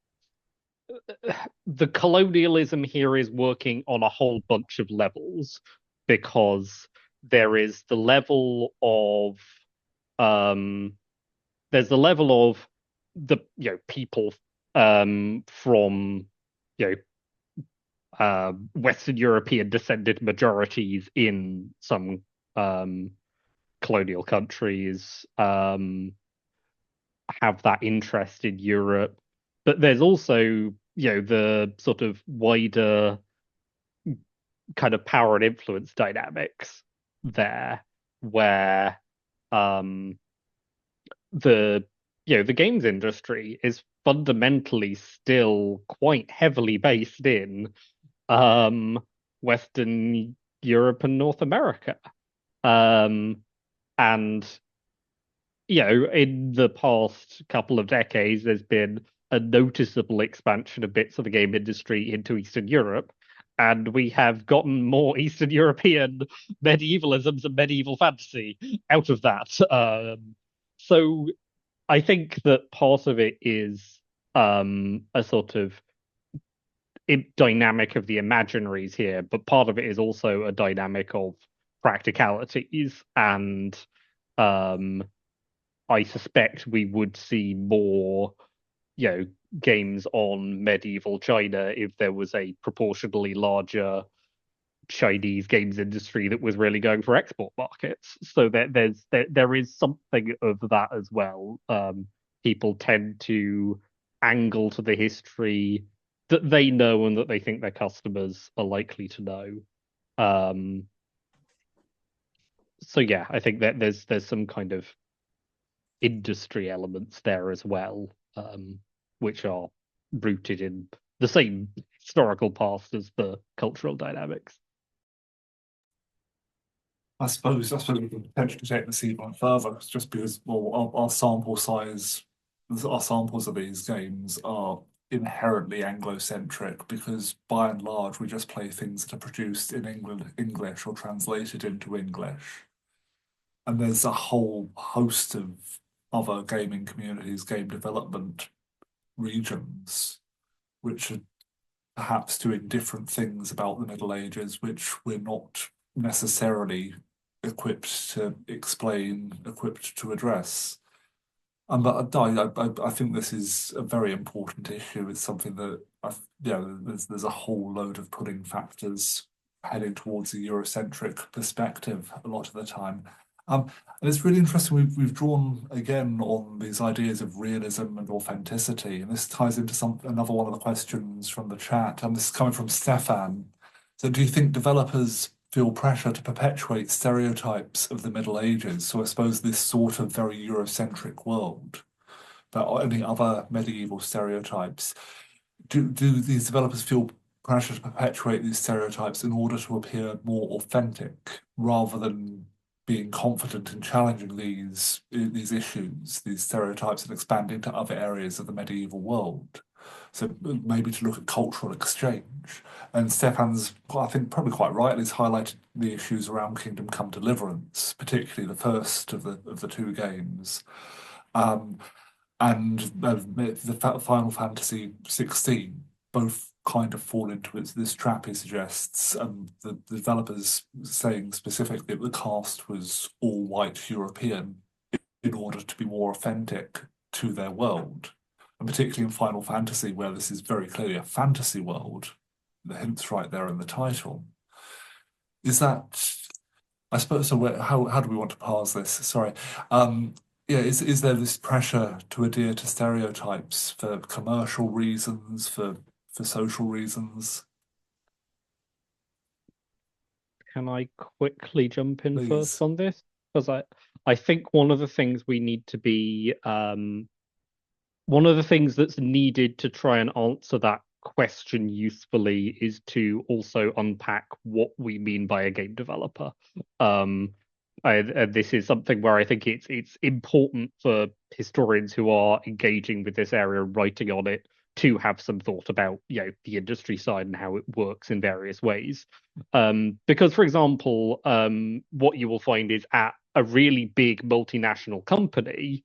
colonialism here is working on a whole bunch of levels, because there is the level of there's the level of the people from Western European descended majorities in some colonial countries have that interest in Europe. But there's also, the sort of wider kind of power and influence dynamics there, where the games industry is fundamentally still quite heavily based in Western Europe and North America. And in the past couple of decades, there's been a noticeable expansion of bits of the game industry into Eastern Europe, and we have gotten more Eastern European medievalisms and medieval fantasy out of that. So I think that part of it is a sort of dynamic of the imaginaries here, but part of it is also a dynamic of practicalities, and I suspect we would see more, games on medieval China if there was a proportionally larger Chinese games industry that was really going for export markets. So there is something of that as well. People tend to angle to the history that they know and that they think their customers are likely to know. So yeah, I think that there's some kind of industry elements there as well, which are rooted in the same historical past as the cultural dynamics. I suppose we can potentially take this even further, just because our sample size, our samples of these games are inherently Anglo-centric, because by and large we just play things that are produced in English or translated into English. And there's a whole host of other gaming communities, game development regions, which are perhaps doing different things about the Middle Ages, which we're not necessarily equipped to explain, equipped to address. But I think this is a very important issue. It's something that there's a whole load of pudding factors heading towards a Eurocentric perspective a lot of the time. And it's really interesting. We've drawn again on these ideas of realism and authenticity, and this ties into another one of the questions from the chat. And this is coming from Stefan. So, do you think developers feel pressure to perpetuate stereotypes of the Middle Ages? So, I suppose this sort of very Eurocentric world, but any other medieval stereotypes? Do these developers feel pressure to perpetuate these stereotypes in order to appear more authentic, rather than being confident in challenging these issues, these stereotypes, and expanding to other areas of the medieval world? So maybe to look at cultural exchange. And Stefan's, I think, probably quite rightly, has highlighted the issues around Kingdom Come Deliverance, particularly the first of the two games, and the Final Fantasy 16, both kind of fall into this trap he suggests, the developers saying specifically that the cast was all white European in order to be more authentic to their world. And particularly in Final Fantasy, where this is very clearly a fantasy world, the hint's right there in the title. Is that, I suppose, so how do we want to parse this? Sorry. Yeah, is there this pressure to adhere to stereotypes for commercial reasons, for social reasons? Can I quickly jump in Please. first on this? Because I think one of the things we need to be one of the things that's needed to try and answer that question usefully is to also unpack what we mean by a game developer. This is something where I think it's important for historians who are engaging with this area and writing on it to have some thought about, the industry side and how it works in various ways. Because, for example, what you will find is at a really big multinational company,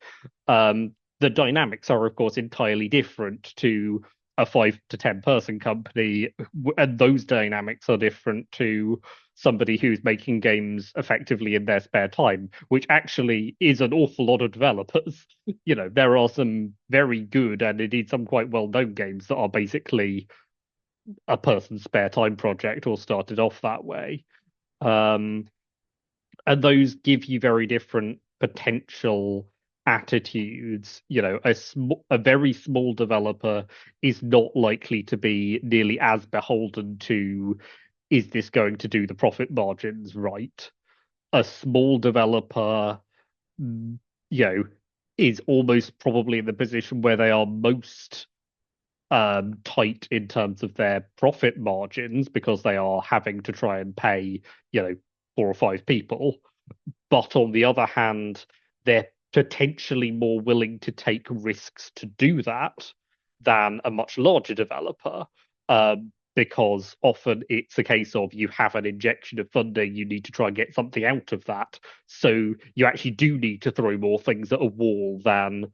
the dynamics are, of course, entirely different to a 5 to 10 person company, and those dynamics are different to somebody who's making games effectively in their spare time, which actually is an awful lot of developers. There are some very good and indeed some quite well-known games that are basically a person's spare time project or started off that way. And those give you very different potential attitudes. A very small developer is not likely to be nearly as beholden to, is this going to do the profit margins right? A small developer, is almost probably in the position where they are most tight in terms of their profit margins because they are having to try and pay, 4 or 5 people. But on the other hand, they're potentially more willing to take risks to do that than a much larger developer, because often it's a case of you have an injection of funding, you need to try and get something out of that. So you actually do need to throw more things at a wall than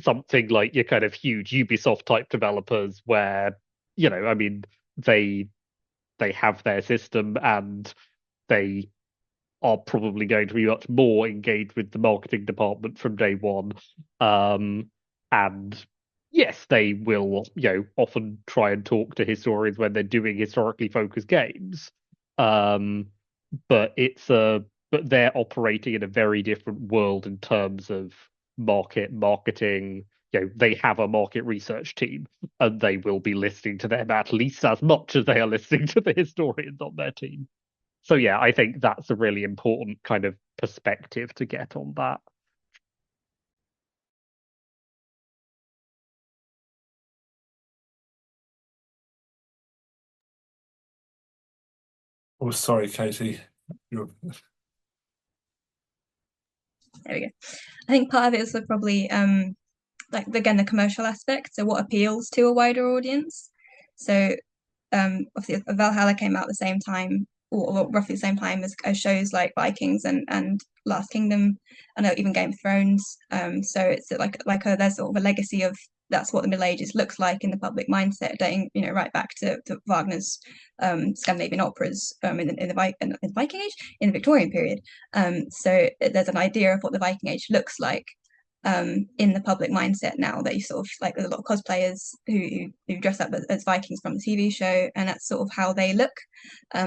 something like your kind of huge Ubisoft type developers where, they have their system and they are probably going to be much more engaged with the marketing department from day one. And yes, they will, often try and talk to historians when they're doing historically focused games. But they're operating in a very different world in terms of marketing. They have a market research team, and they will be listening to them at least as much as they are listening to the historians on their team. So yeah, I think that's a really important kind of perspective to get on that. Oh, sorry, Katie. There we go. I think part of it is probably again the commercial aspect. So what appeals to a wider audience. So obviously Valhalla came out at the same time, or roughly the same time as shows like Vikings and Last Kingdom, and even Game of Thrones. So it's there's sort of a legacy of that's what the Middle Ages looks like in the public mindset, dating right back to Wagner's Scandinavian operas in the Viking Age, in the Victorian period. So there's an idea of what the Viking Age looks like in the public mindset now, that you sort of there's a lot of cosplayers who dress up as Vikings from the TV show, and that's sort of how they look.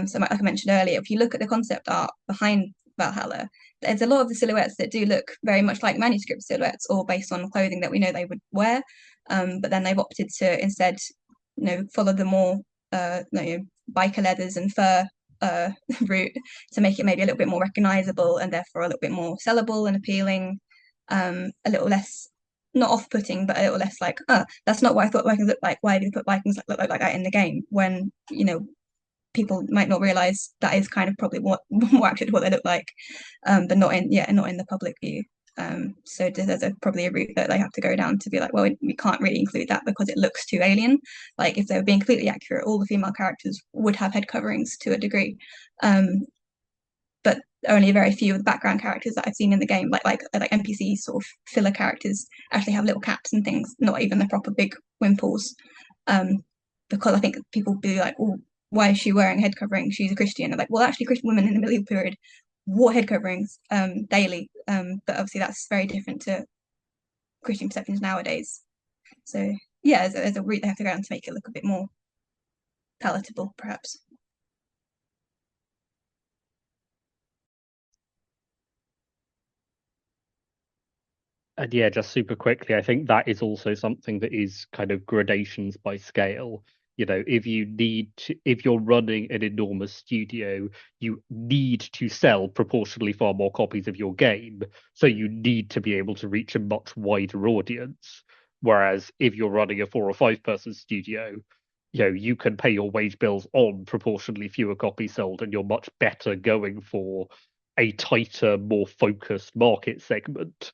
So like I mentioned earlier, if you look at the concept art behind Valhalla, there's a lot of the silhouettes that do look very much like manuscript silhouettes or based on clothing that we know they would wear, but then they've opted to instead follow the more biker leathers and fur route to make it maybe a little bit more recognizable and therefore a little bit more sellable and appealing, a little less not off-putting, but a little less that's not what I thought Vikings looked like. Why do you put Vikings look like that in the game? When people might not realize that is kind of probably what more actually what they look like, but not in the public view. So there's probably a route that they have to go down to be like, well, we can't really include that because it looks too alien. Like if they were being completely accurate, all the female characters would have head coverings to a degree. But only very few of the background characters that I've seen in the game, like NPC sort of filler characters, actually have little caps and things, not even the proper big wimples. because I think people be like, well, why is she wearing a head covering? She's a Christian. I'm like, well, actually, Christian women in the medieval period wore head coverings daily, but obviously that's very different to Christian perceptions nowadays. So yeah, there's a route they have to go down to make it look a bit more palatable, perhaps. And yeah, just super quickly, I think that is also something that is kind of gradations by scale. You know, if you're running an enormous studio, you need to sell proportionally far more copies of your game. So you need to be able to reach a much wider audience. Whereas if you're running a 4 or 5 person studio, you can pay your wage bills on proportionally fewer copies sold, and you're much better going for a tighter, more focused market segment,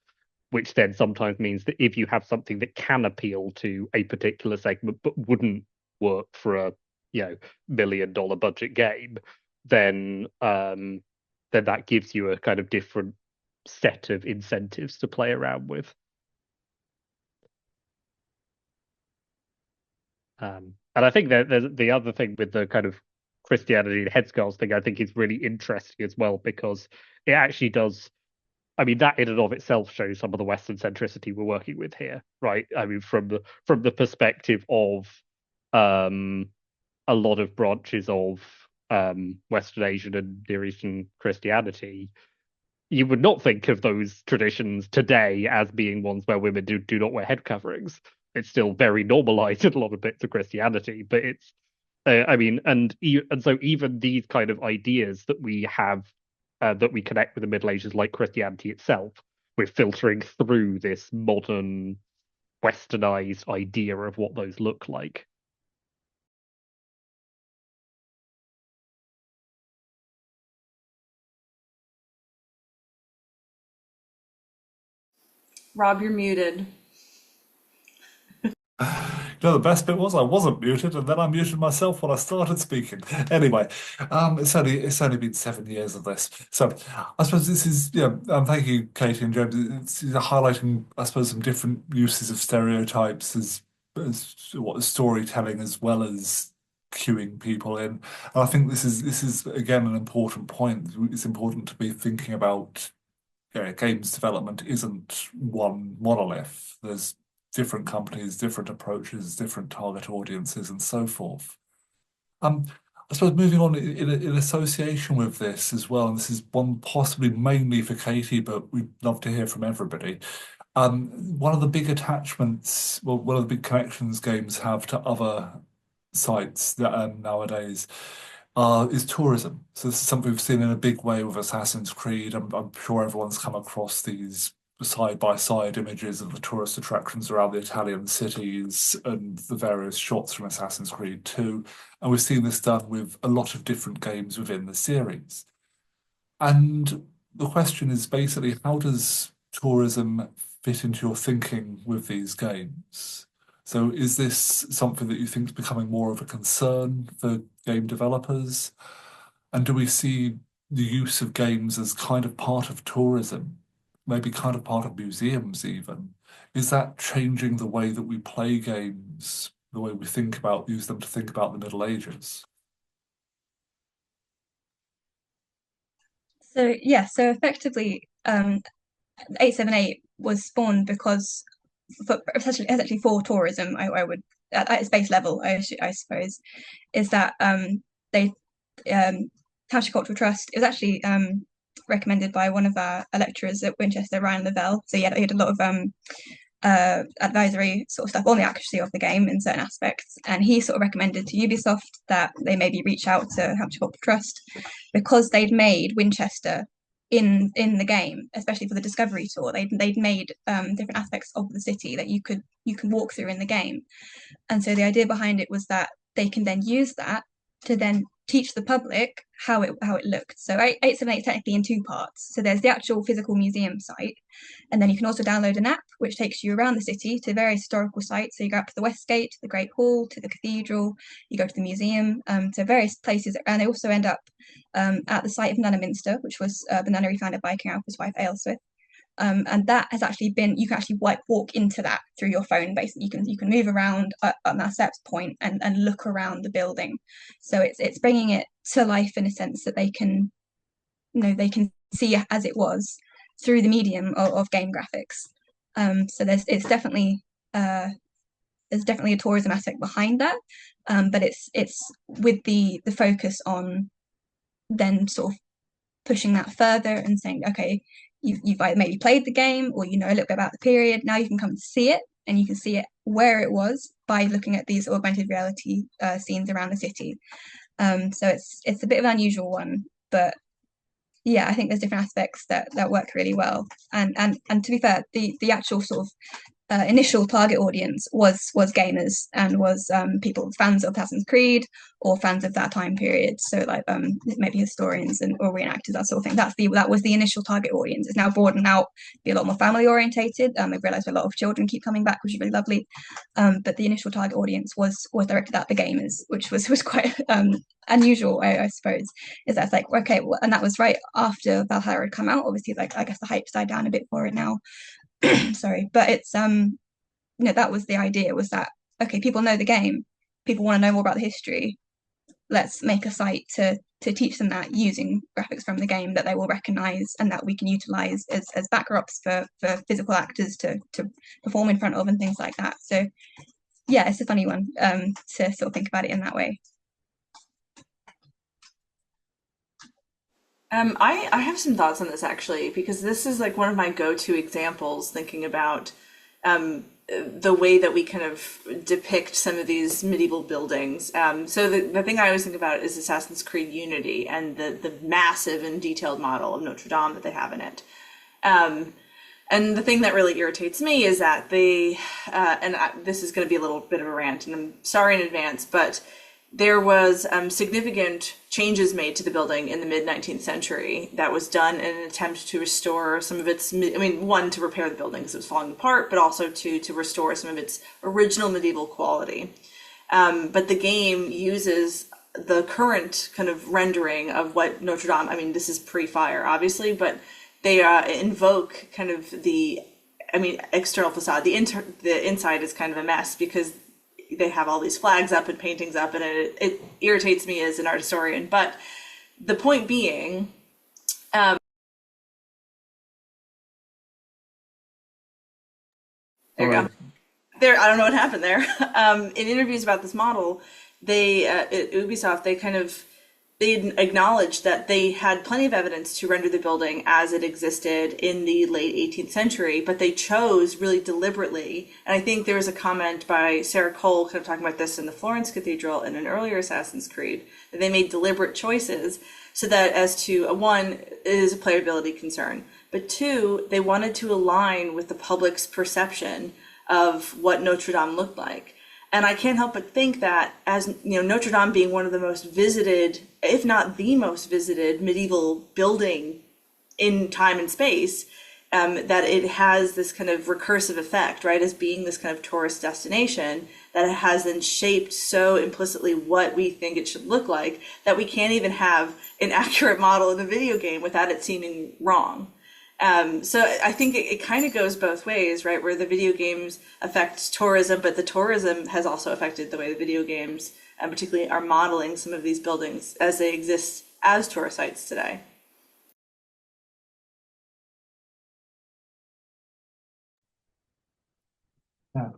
which then sometimes means that if you have something that can appeal to a particular segment but wouldn't work for a $1 million budget game, then that gives you a kind of different set of incentives to play around with. And I think that there's the other thing with the kind of Christianity and headscarves thing, I think is really interesting as well, because it actually does. I mean, that in and of itself shows some of the Western centricity we're working with here, right? I mean, from the perspective of a lot of branches of Western Asian and Near Eastern Christianity, you would not think of those traditions today as being ones where women do not wear head coverings. It's still very normalized in a lot of bits of Christianity, but it's, I mean, and so even these kind of ideas that we have that we connect with the Middle Ages, like Christianity itself, we're filtering through this modern, westernized idea of what those look like. Rob, you're muted. The best bit was I wasn't muted, and then I muted myself when I started speaking. Anyway, it's only been 7 years of this, so I suppose this is thank you, Katie and James. It's highlighting, I suppose, some different uses of stereotypes as what storytelling as well as cueing people in. And I think this is again an important point. It's important to be thinking about games development isn't one monolith. There's different companies, different approaches, different target audiences, and so forth. Um, I suppose moving on in association with this as well, and this is one possibly mainly for Katie, but we'd love to hear from everybody. One of the big attachments, well, one of the big connections games have to other sites that nowadays is tourism. So this is something we've seen in a big way with Assassin's Creed. I'm sure everyone's come across these side-by-side images of the tourist attractions around the Italian cities and the various shots from Assassin's Creed 2. And we've seen this done with a lot of different games within the series. And the question is basically, how does tourism fit into your thinking with these games? So is this something that you think is becoming more of a concern for game developers? And do we see the use of games as kind of part of tourism, maybe kind of part of museums even? Is that changing the way that we play games, the way we use them to think about the Middle Ages? So yeah, so effectively, 878 was spawned because essentially for tourism. I would at its base level, I suppose, is that they Township Cultural Trust. It was actually recommended by one of our lecturers at Winchester, Ryan Lavelle. So yeah, he had a lot of advisory sort of stuff on the accuracy of the game in certain aspects, and he sort of recommended to Ubisoft that they maybe reach out to Hampshire Cultural Trust because they'd made Winchester in the game, especially for the Discovery Tour. They'd made different aspects of the city that you could walk through in the game, and so the idea behind it was that they can then use that to then teach the public how it looked. So 878 is technically in two parts. So there's the actual physical museum site, and then you can also download an app which takes you around the city to various historical sites. So you go up to the West Gate, to the Great Hall, to the cathedral, you go to the museum, to various places, and they also end up at the site of Nunnaminster, which was the nunnery founded by King Alfred's wife Ailswith. And that has actually been, you can actually walk into that through your phone. Basically, you can move around at that steps point and look around the building. So it's bringing it to life in a sense that they can, they can see it as it was through the medium of game graphics. So there's definitely a tourism aspect behind that, but it's with the focus on then sort of pushing that further and saying, okay, you've either maybe played the game or you know a little bit about the period. Now you can come to see it, and you can see it where it was by looking at these augmented reality scenes around the city. So it's a bit of an unusual one, but yeah, I think there's different aspects that work really well. And to be fair, the actual sort of initial target audience was gamers and was people fans of Assassin's Creed or fans of that time period. So like maybe historians or reenactors, that sort of thing. That was the initial target audience. It's now broadened out, be a lot more family orientated. They've realised a lot of children keep coming back, which is really lovely. But the initial target audience was directed at the gamers, which was quite unusual, I suppose. Is that's like okay, and that was right after Valhalla had come out. Obviously, like I guess the hype's died down a bit for it now. Sorry, but it's that was the idea, was that okay, people know the game, people want to know more about the history, let's make a site to teach them that using graphics from the game that they will recognize and that we can utilize as backdrops for physical actors to perform in front of and things like that. So yeah, it's a funny one to sort of think about it in that way. I have some thoughts on this actually, because this is like one of my go-to examples thinking about the way that we kind of depict some of these medieval buildings. So the thing I always think about is Assassin's Creed Unity and the massive and detailed model of Notre Dame that they have in it. And the thing that really irritates me is that this is going to be a little bit of a rant, and I'm sorry in advance, but there was significant changes made to the building in the mid-19th century that was done in an attempt to restore some of its, one, to repair the building because it was falling apart, but also to restore some of its original medieval quality. But the game uses the current kind of rendering of what Notre Dame, this is pre-fire, obviously, but they invoke kind of the external facade. The inside is kind of a mess because they have all these flags up and paintings up, and it irritates me as an art historian. But the point being, there you go. I don't know what happened there. In interviews about this model, at Ubisoft, they acknowledged that they had plenty of evidence to render the building as it existed in the late 18th century, but they chose really deliberately. And I think there was a comment by Sarah Cole kind of talking about this in the Florence Cathedral in an earlier Assassin's Creed, that they made deliberate choices so that as to, one, it is a playability concern, but two, they wanted to align with the public's perception of what Notre Dame looked like. And I can't help but think that, as Notre Dame being one of the most visited, if not the most visited medieval building in time and space, that it has this kind of recursive effect, right? As being this kind of tourist destination, that it has then shaped so implicitly what we think it should look like that we can't even have an accurate model in the video game without it seeming wrong. So I think it kind of goes both ways, right? Where the video games affect tourism, but the tourism has also affected the way the video games, particularly, are modeling some of these buildings as they exist as tourist sites today. Yeah.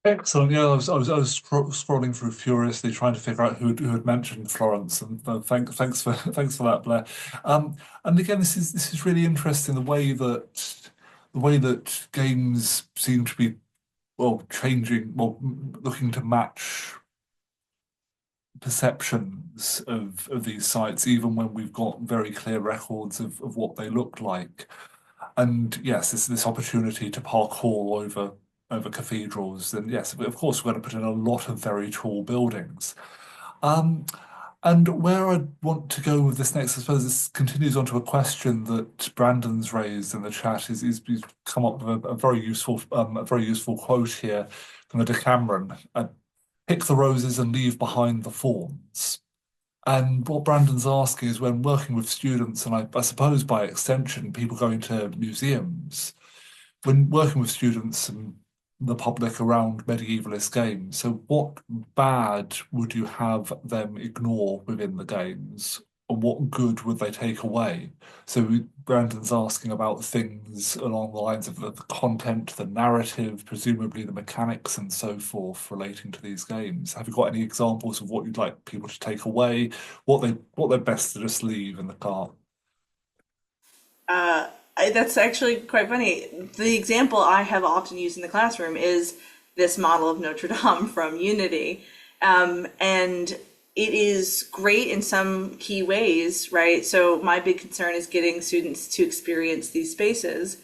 Excellent. Yeah, I was scrolling through furiously trying to figure out who had mentioned Florence, and thanks for that, Blair. And again, this is really interesting, the way that games seem to be changing, looking to match perceptions of these sites, even when we've got very clear records of what they look like. And yes, this opportunity to parkour over cathedrals, then yes, of course, we're going to put in a lot of very tall buildings. And where I want to go with this next, I suppose this continues on to a question that Brandon's raised in the chat. He's come up with a very useful quote here from the Decameron: "Pick the roses and leave behind the thorns." And what Brandon's asking is when working with students, and I suppose by extension, people going to museums, when working with students and the public around medievalist games, so what bad would you have them ignore within the games, and what good would they take away? So Brandon's asking about things along the lines of the content, the narrative, presumably the mechanics and so forth relating to these games. Have you got any examples of what you'd like people to take away, what they're best to just leave in the cart? That's actually quite funny. The example I have often used in the classroom is this model of Notre Dame from Unity. And it is great in some key ways, right? So my big concern is getting students to experience these spaces.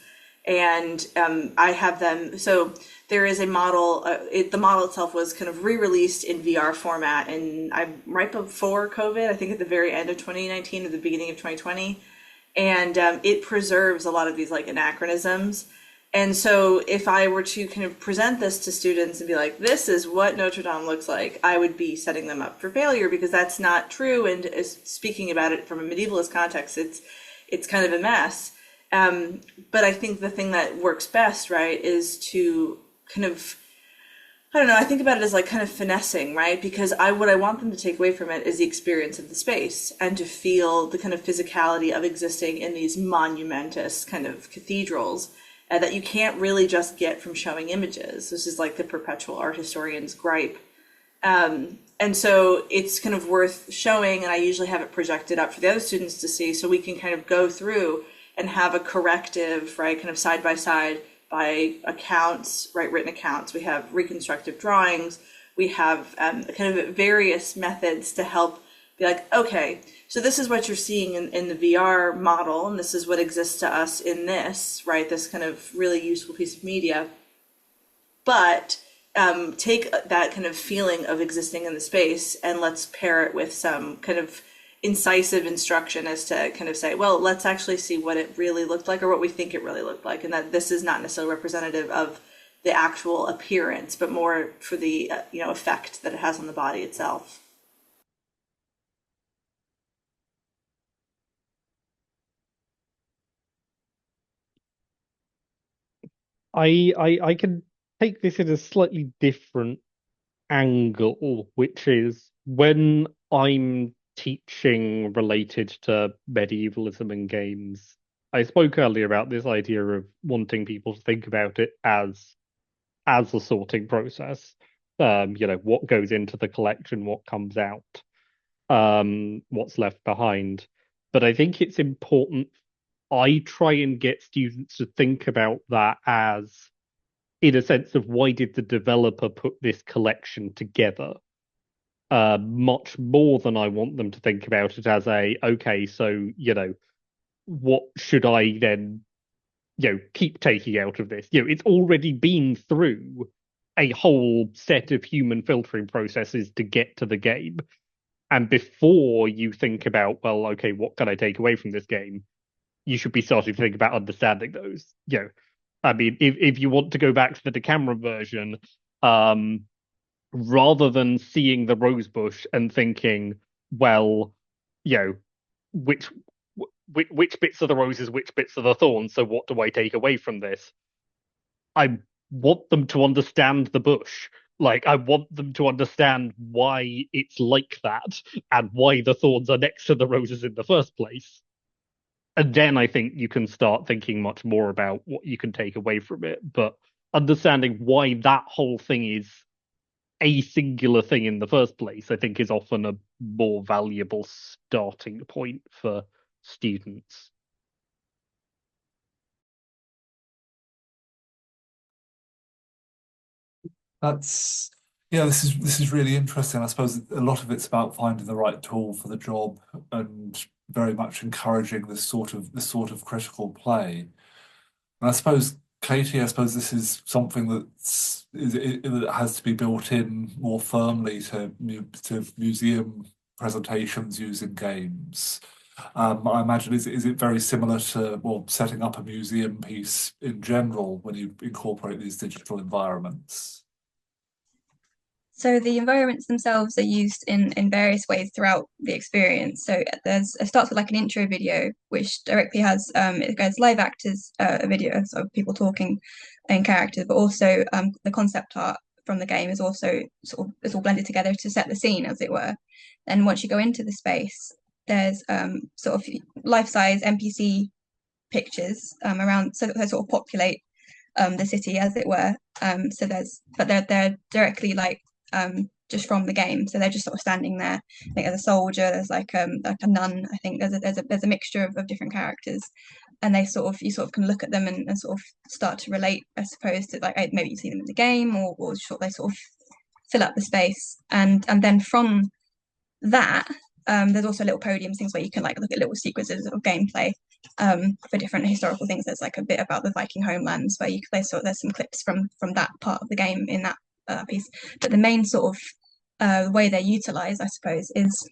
And I have them, so there is a model, the model itself was kind of re-released in VR format, and I'm right before COVID, I think at the very end of 2019 or the beginning of 2020. And it preserves a lot of these like anachronisms. And so if I were to kind of present this to students and be like, this is what Notre Dame looks like, I would be setting them up for failure because that's not true. And speaking about it from a medievalist context, it's kind of a mess. But I think the thing that works best, right, is to kind of, I don't know, I think about it as like kind of finessing, right? Because what I want them to take away from it is the experience of the space and to feel the kind of physicality of existing in these monumentous kind of cathedrals that you can't really just get from showing images. This is like the perpetual art historian's gripe. And so it's kind of worth showing, and I usually have it projected up for the other students to see so we can kind of go through and have a corrective, right, kind of side by side by accounts, right, written accounts. We have reconstructive drawings. We have kind of various methods to help be like, okay, so this is what you're seeing in the VR model, and this is what exists to us in this, right, this kind of really useful piece of media. But take that kind of feeling of existing in the space and let's pair it with some kind of incisive instruction as to kind of say, well, let's actually see what it really looked like or what we think it really looked like, and that this is not necessarily representative of the actual appearance, but more for the effect that it has on the body itself. I can take this in a slightly different angle, which is when I'm teaching related to medievalism and games. I spoke earlier about this idea of wanting people to think about it as a sorting process. What goes into the collection, what comes out, what's left behind. But I think it's important I try and get students to think about that as in a sense of why did the developer put this collection together? Much more than I want them to think about it as okay, so, what should I then, keep taking out of this? It's already been through a whole set of human filtering processes to get to the game. And before you think about, well, okay, what can I take away from this game? You should be starting to think about understanding those. I mean, if you want to go back to the Decameron version, rather than seeing the rose bush and thinking, well, you know, which which bits are the roses, which bits are the thorns, so what do I take away from this? I want them to understand the bush. Like, I want them to understand why it's like that and why the thorns are next to the roses in the first place. And then I think you can start thinking much more about what you can take away from it. But understanding why that whole thing is a singular thing in the first place, I think is often a more valuable starting point for students. That's yeah, this is really interesting. I suppose a lot of it's about finding the right tool for the job and very much encouraging this sort of critical play. And I suppose, Katie, I suppose this is something that has to be built in more firmly to museum presentations using games. I imagine is it very similar to well setting up a museum piece in general when you incorporate these digital environments? So the environments themselves are used in various ways throughout the experience. So it starts with like an intro video, which directly has it goes live actors video, so people talking in characters, but also the concept art from the game is also sort of it's all blended together to set the scene, as it were. Then once you go into the space, there's sort of life-size NPC pictures around, so that they sort of populate the city, as it were. So they're directly like just from the game, so they're just sort of standing there. I think there's a soldier, there's like a nun. I think there's a mixture of different characters, and you sort of can look at them and sort of start to relate, I suppose, to like maybe you've seen them in the game, or they sort of fill up the space, and then from that. There's also little podiums, things where you can like look at little sequences of gameplay for different historical things. There's like a bit about the Viking homelands where there's some clips from that part of the game in that piece. But the main sort of way they're utilized, I suppose, is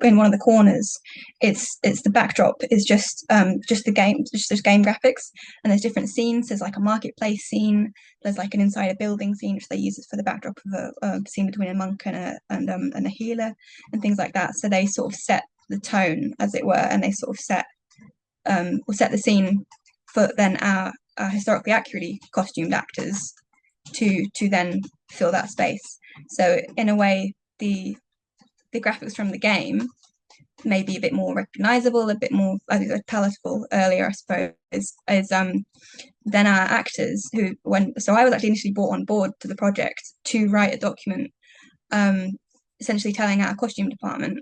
in one of the corners. It's the backdrop is just the game, just game graphics, and there's different scenes. There's like a marketplace scene. There's like an inside a building scene, which they use for the backdrop of a scene between a monk and a healer, and things like that. So they sort of set the tone, as it were, and they sort of set the scene for then our historically accurately costumed actors to then fill that space. So in a way, the graphics from the game may be a bit more recognizable, a bit more palatable earlier, I suppose, than our actors so I was actually initially brought on board to the project to write a document essentially telling our costume department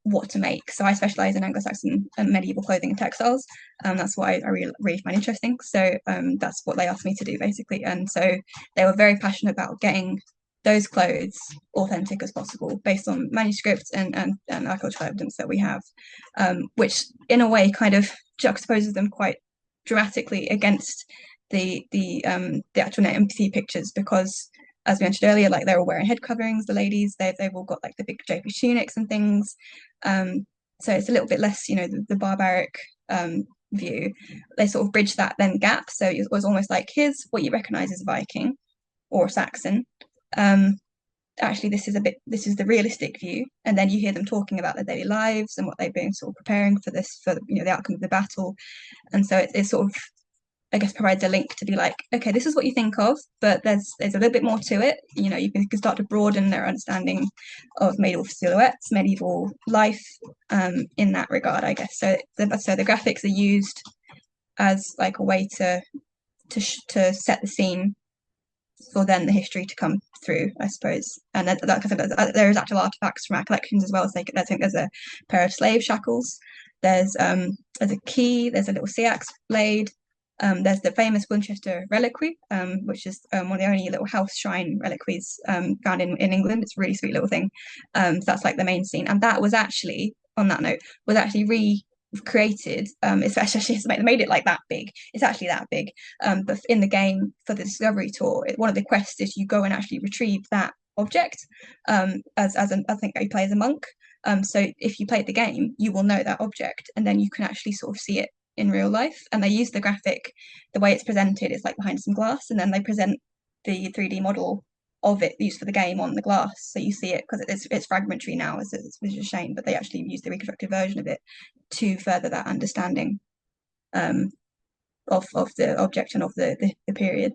what to make. So I specialize in Anglo-Saxon and medieval clothing and textiles. That's what I really find interesting. So that's what they asked me to do, basically. And so they were very passionate about getting those clothes authentic as possible, based on manuscripts and archaeological evidence that we have, which in a way kind of juxtaposes them quite dramatically against the actual NPC pictures, because as we mentioned earlier, like they're all wearing head coverings, the ladies, they've all got like the big drapey tunics and things. So it's a little bit less, the barbaric view. They sort of bridge that then gap. So it was almost like, here's what you recognize as a Viking or a Saxon. Actually, this is the realistic view. And then you hear them talking about their daily lives and what they've been sort of preparing for the outcome of the battle. And so it sort of, I guess, provides a link to be like, okay, this is what you think of, but there's a little bit more to it. You can start to broaden their understanding of medieval silhouettes, medieval life, in that regard, I guess. So the graphics are used as like a way to set the scene for then the history to come through, I suppose. And there is actual artifacts from our collections as well. So I think there's a pair of slave shackles. There's a key. There's a little sea axe blade. There's the famous Winchester reliquary, which is one of the only little house shrine reliquaries found in England. It's a really sweet little thing. So that's like the main scene. And that was actually, on that note, was actually recreated, especially they made it like that big. It's actually that big. But in the game, for the Discovery Tour, one of the quests is you go and actually retrieve that object, I think you play as a monk. So if you played the game, you will know that object, and then you can actually sort of see it in real life. And they use the graphic, the way it's presented is like behind some glass, and then they present the 3D model of it used for the game on the glass, so you see it, because it's fragmentary now, it's a shame, but they actually use the reconstructed version of it to further that understanding of the object and of the period.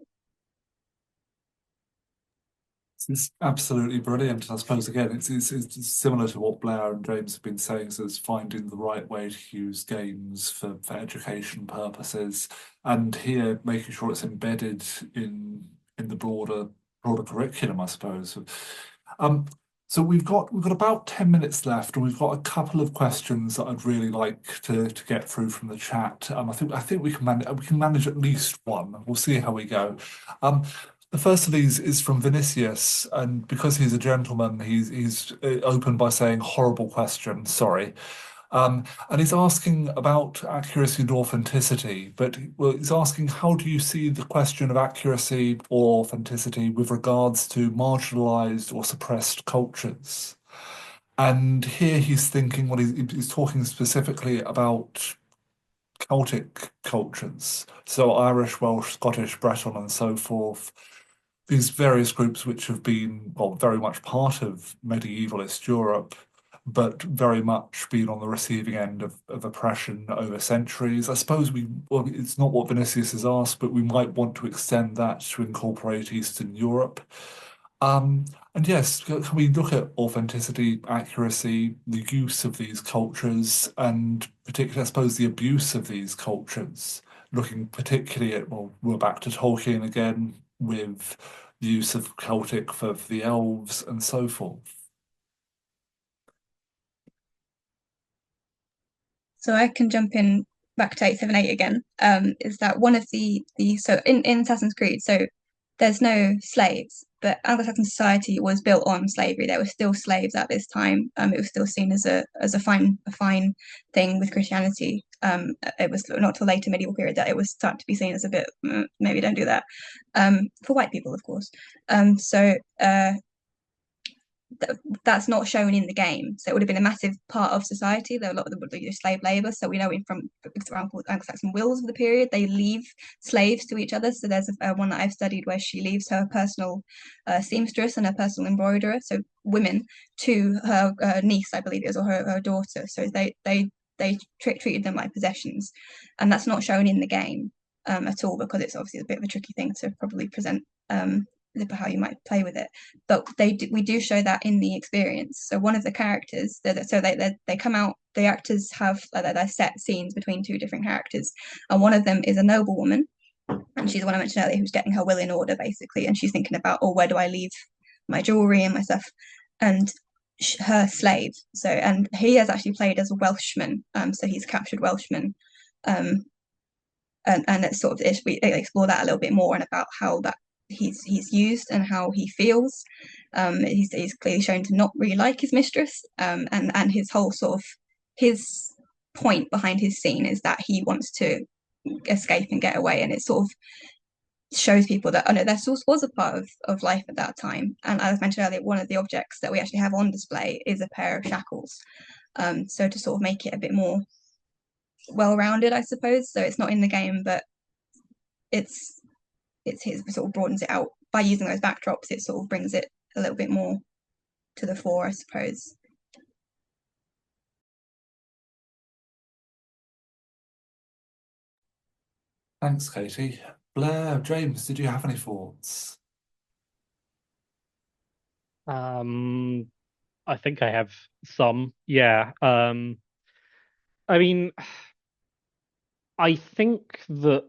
It's absolutely brilliant. I suppose, again, it's similar to what Blair and James have been saying, so it's finding the right way to use games for education purposes, and here making sure it's embedded in the broader curriculum, I suppose. So we've got about 10 minutes left, and we've got a couple of questions that I'd really like to get through from the chat. I think we can manage at least one. We'll see how we go. The first of these is from Vinicius, and because he's a gentleman, he's opened by saying horrible question, sorry. And he's asking about accuracy and authenticity, but he's asking, how do you see the question of accuracy or authenticity with regards to marginalized or suppressed cultures? And here he's thinking, he's talking specifically about Celtic cultures, so Irish, Welsh, Scottish, Breton, and so forth. these various groups which have been, well, very much part of medievalist Europe, but very much been on the receiving end of oppression over centuries. I suppose well, it's not what Vinicius has asked, but we might want to extend that to incorporate Eastern Europe. And yes, can we look at authenticity, accuracy, the use of these cultures, and particularly, I suppose, the abuse of these cultures, looking particularly at, well, we're back to Tolkien again with the use of Celtic for the elves and so forth. So I can jump in back to 878 again. Is that one of the so in Assassin's Creed, so there's no slaves, but Anglo-Saxon society was built on slavery. There were still slaves at this time. It was still seen as a fine thing with Christianity. It was not till later medieval period that it was starting to be seen as a bit maybe don't do that. For white people, of course. So that's not shown in the game. So it would have been a massive part of society. There were a lot of them would do slave labor. So we know from, for example, Anglo-Saxon wills of the period, they leave slaves to each other. So there's one that I've studied where she leaves her personal seamstress and her personal embroiderer, so women, to her niece, I believe it is, or her daughter. So they treated them like possessions, and that's not shown in the game at all, because it's obviously a bit of a tricky thing to probably present how you might play with it, but we do show that in the experience. So one of the characters, so they come out, the actors have their set scenes between two different characters, and one of them is a noblewoman, and she's the one I mentioned earlier, who's getting her will in order basically, and she's thinking about, oh, where do I leave my jewelry and my stuff, and her slave. So, and he has actually played as a Welshman, so he's captured Welshmen, and it's sort of we explore that a little bit more, and about how that he's used and how he feels. He's clearly shown to not really like his mistress, and his whole sort of his point behind his scene is that he wants to escape and get away, and it sort of shows people that, oh no, that was a part of life at that time. And as I mentioned earlier, one of the objects that we actually have on display is a pair of shackles, so to sort of make it a bit more well-rounded, I suppose. So it's not in the game, but it's his sort of broadens it out by using those backdrops. It sort of brings it a little bit more to the fore, I suppose. Thanks, Katie. Blair, James, did you have any thoughts? I think I have some. Yeah. I mean, I think that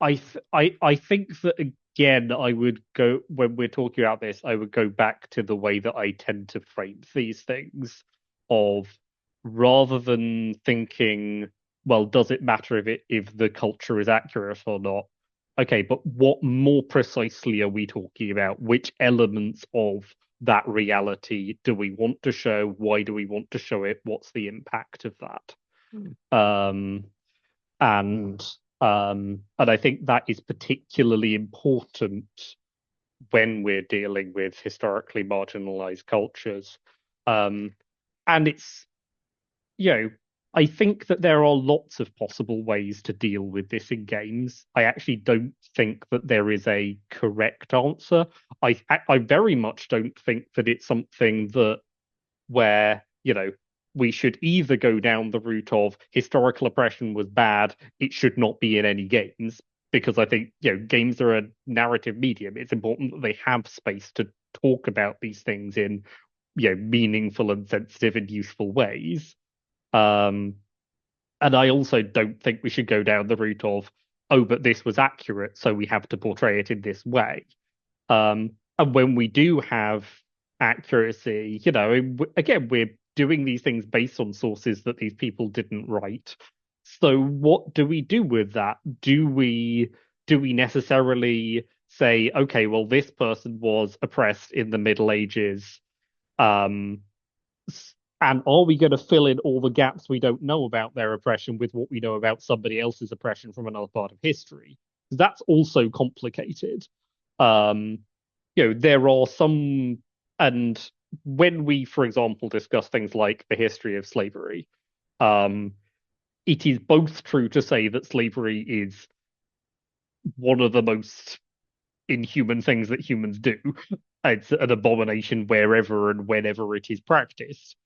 I think that again, I would go, when we're talking about this, I would go back to the way that I tend to frame these things, of rather than thinking, well, does it matter if the culture is accurate or not? Okay, but what more precisely are we talking about? Which elements of that reality do we want to show? Why do we want to show it? What's the impact of that? Um, and I think that is particularly important when we're dealing with historically marginalized cultures. And it's, I think that there are lots of possible ways to deal with this in games. I actually don't think that there is a correct answer. I very much don't think that it's something where, we should either go down the route of historical oppression was bad, it should not be in any games, because I think, games are a narrative medium. It's important that they have space to talk about these things in, meaningful and sensitive and useful ways. And I also don't think we should go down the route of, oh, but this was accurate, so we have to portray it in this way. And when we do have accuracy, again, we're doing these things based on sources that these people didn't write. So what do we do with that? Do we necessarily say, okay, well, this person was oppressed in the Middle Ages, and are we going to fill in all the gaps we don't know about their oppression with what we know about somebody else's oppression from another part of history? That's also complicated. There are some, and when we, for example, discuss things like the history of slavery, it is both true to say that slavery is one of the most inhuman things that humans do. It's an abomination wherever and whenever it is practiced.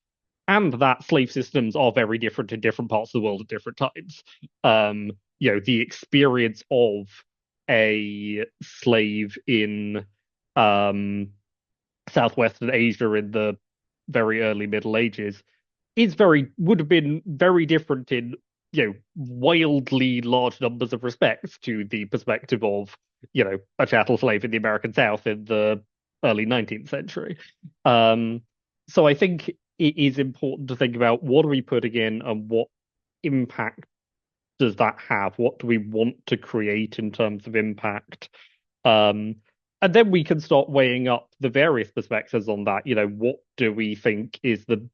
And that slave systems are very different in different parts of the world at different times. The experience of a slave in Southwestern Asia in the very early Middle Ages would have been very different in wildly large numbers of respects to the perspective of a chattel slave in the American South in the early 19th century. So I think it is important to think about what are we putting in and what impact does that have? What do we want to create in terms of impact? And then we can start weighing up the various perspectives on that. What do we think is the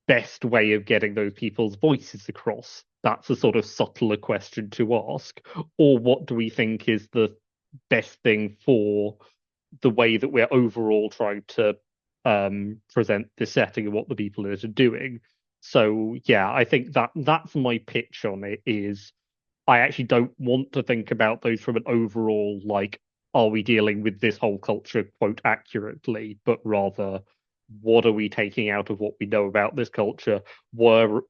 best way of getting those people's voices across? That's a sort of subtler question to ask. Or what do we think is the best thing for the way that we're overall trying to present this setting and what the people in it are doing? So yeah, I think that's my pitch on it. Is I actually don't want to think about those from an overall, like, are we dealing with this whole culture, quote, accurately, but rather, what are we taking out of what we know about this culture?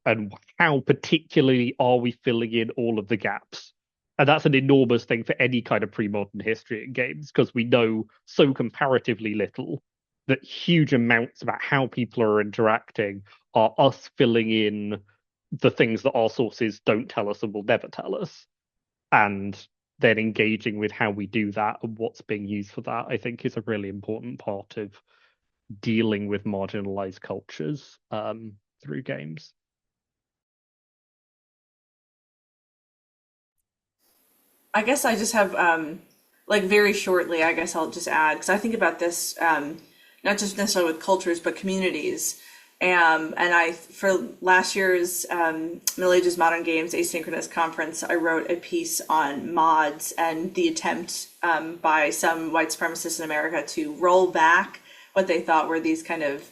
And how particularly are we filling in all of the gaps? And that's an enormous thing for any kind of pre-modern history in games, because we know so comparatively little that huge amounts about how people are interacting are us filling in the things that our sources don't tell us and will never tell us. And then engaging with how we do that and what's being used for that, I think, is a really important part of dealing with marginalized cultures through games. I guess I just have very shortly, I guess I'll just add, because I think about this not just necessarily with cultures but communities. And for last year's Middle Ages Modern Games Asynchronous Conference, I wrote a piece on mods and the attempt by some white supremacists in America to roll back what they thought were these kind of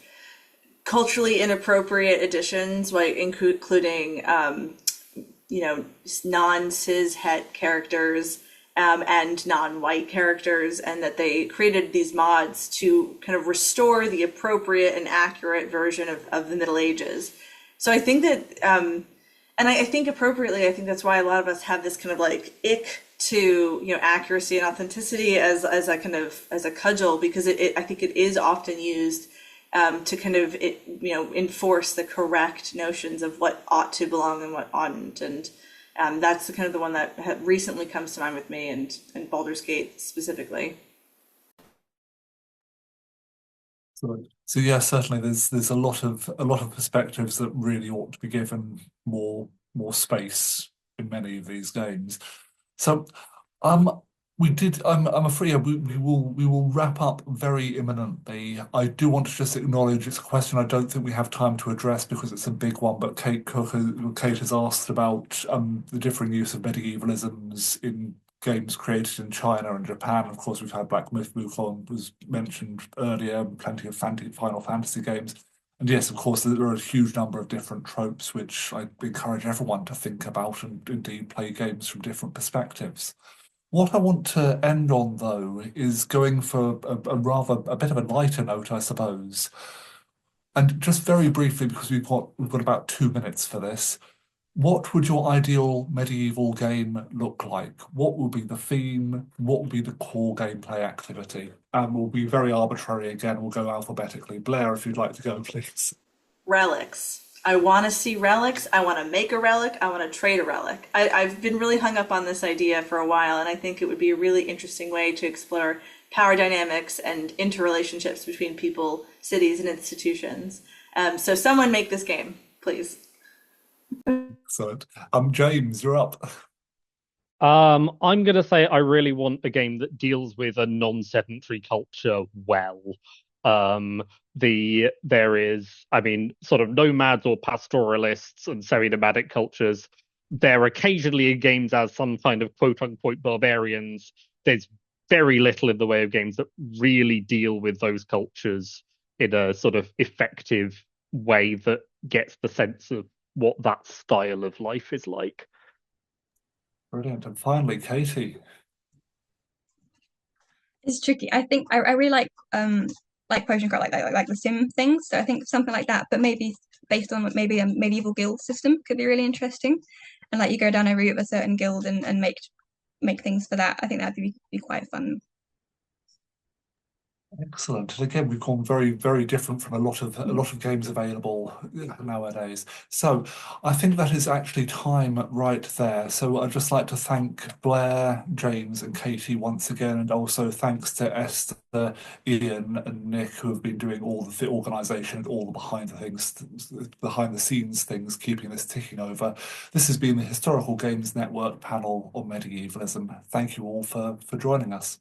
culturally inappropriate additions, like including non-cis het characters and non-white characters, and that they created these mods to kind of restore the appropriate and accurate version of the Middle Ages. So I think that, and I think appropriately, I think that's why a lot of us have this kind of like ick to accuracy and authenticity as a kind of as a cudgel, because I think it is often used to kind of enforce the correct notions of what ought to belong and what oughtn't. And that's the kind of the one that recently comes to mind with me, and Baldur's Gate specifically. So yeah, certainly there's a lot of perspectives that really ought to be given more space in many of these games. So I'm afraid we will wrap up very imminently. I do want to just acknowledge it's a question I don't think we have time to address because it's a big one, but Kate has asked about the differing use of medievalisms in games created in China and Japan. Of course, we've had Black Myth Wukong was mentioned earlier, plenty of Final Fantasy games. And yes, of course, there are a huge number of different tropes which I encourage everyone to think about and indeed play games from different perspectives. What I want to end on, though, is going for a bit of a lighter note, I suppose. And just very briefly, because we've got about 2 minutes for this, what would your ideal medieval game look like? What will be the theme? What will be the core gameplay activity? And we'll be very arbitrary again. We'll go alphabetically. Blair, if you'd like to go, please. Relics. I want to see relics. I want to make a relic. I want to trade a relic. I've been really hung up on this idea for a while, and I think it would be a really interesting way to explore power dynamics and interrelationships between people, cities, and institutions. So someone make this game, please. Excellent. James, you're up. I'm gonna say I really want a game that deals with a non-sedentary culture well. There is, I mean, sort of nomads or pastoralists and semi-nomadic cultures. They're occasionally in games as some kind of quote-unquote barbarians. There's very little in the way of games that really deal with those cultures in a sort of effective way that gets the sense of what that style of life is like. Brilliant. And finally, Katie. It's tricky. I think I really like Potion Craft, like the sim things. So I think something like that, but maybe based on maybe a medieval guild system could be really interesting. And like you go down a route of a certain guild and make things for that. I think that'd be quite fun. Excellent. And again, we've gone very, very different from a lot of games available nowadays. So I think that is actually time right there. So I'd just like to thank Blair, James, and Katie once again, and also thanks to Esther, Ian, and Nick, who have been doing all the organisation and all the behind the scenes things, keeping this ticking over. This has been the Historical Games Network panel on medievalism. Thank you all for joining us.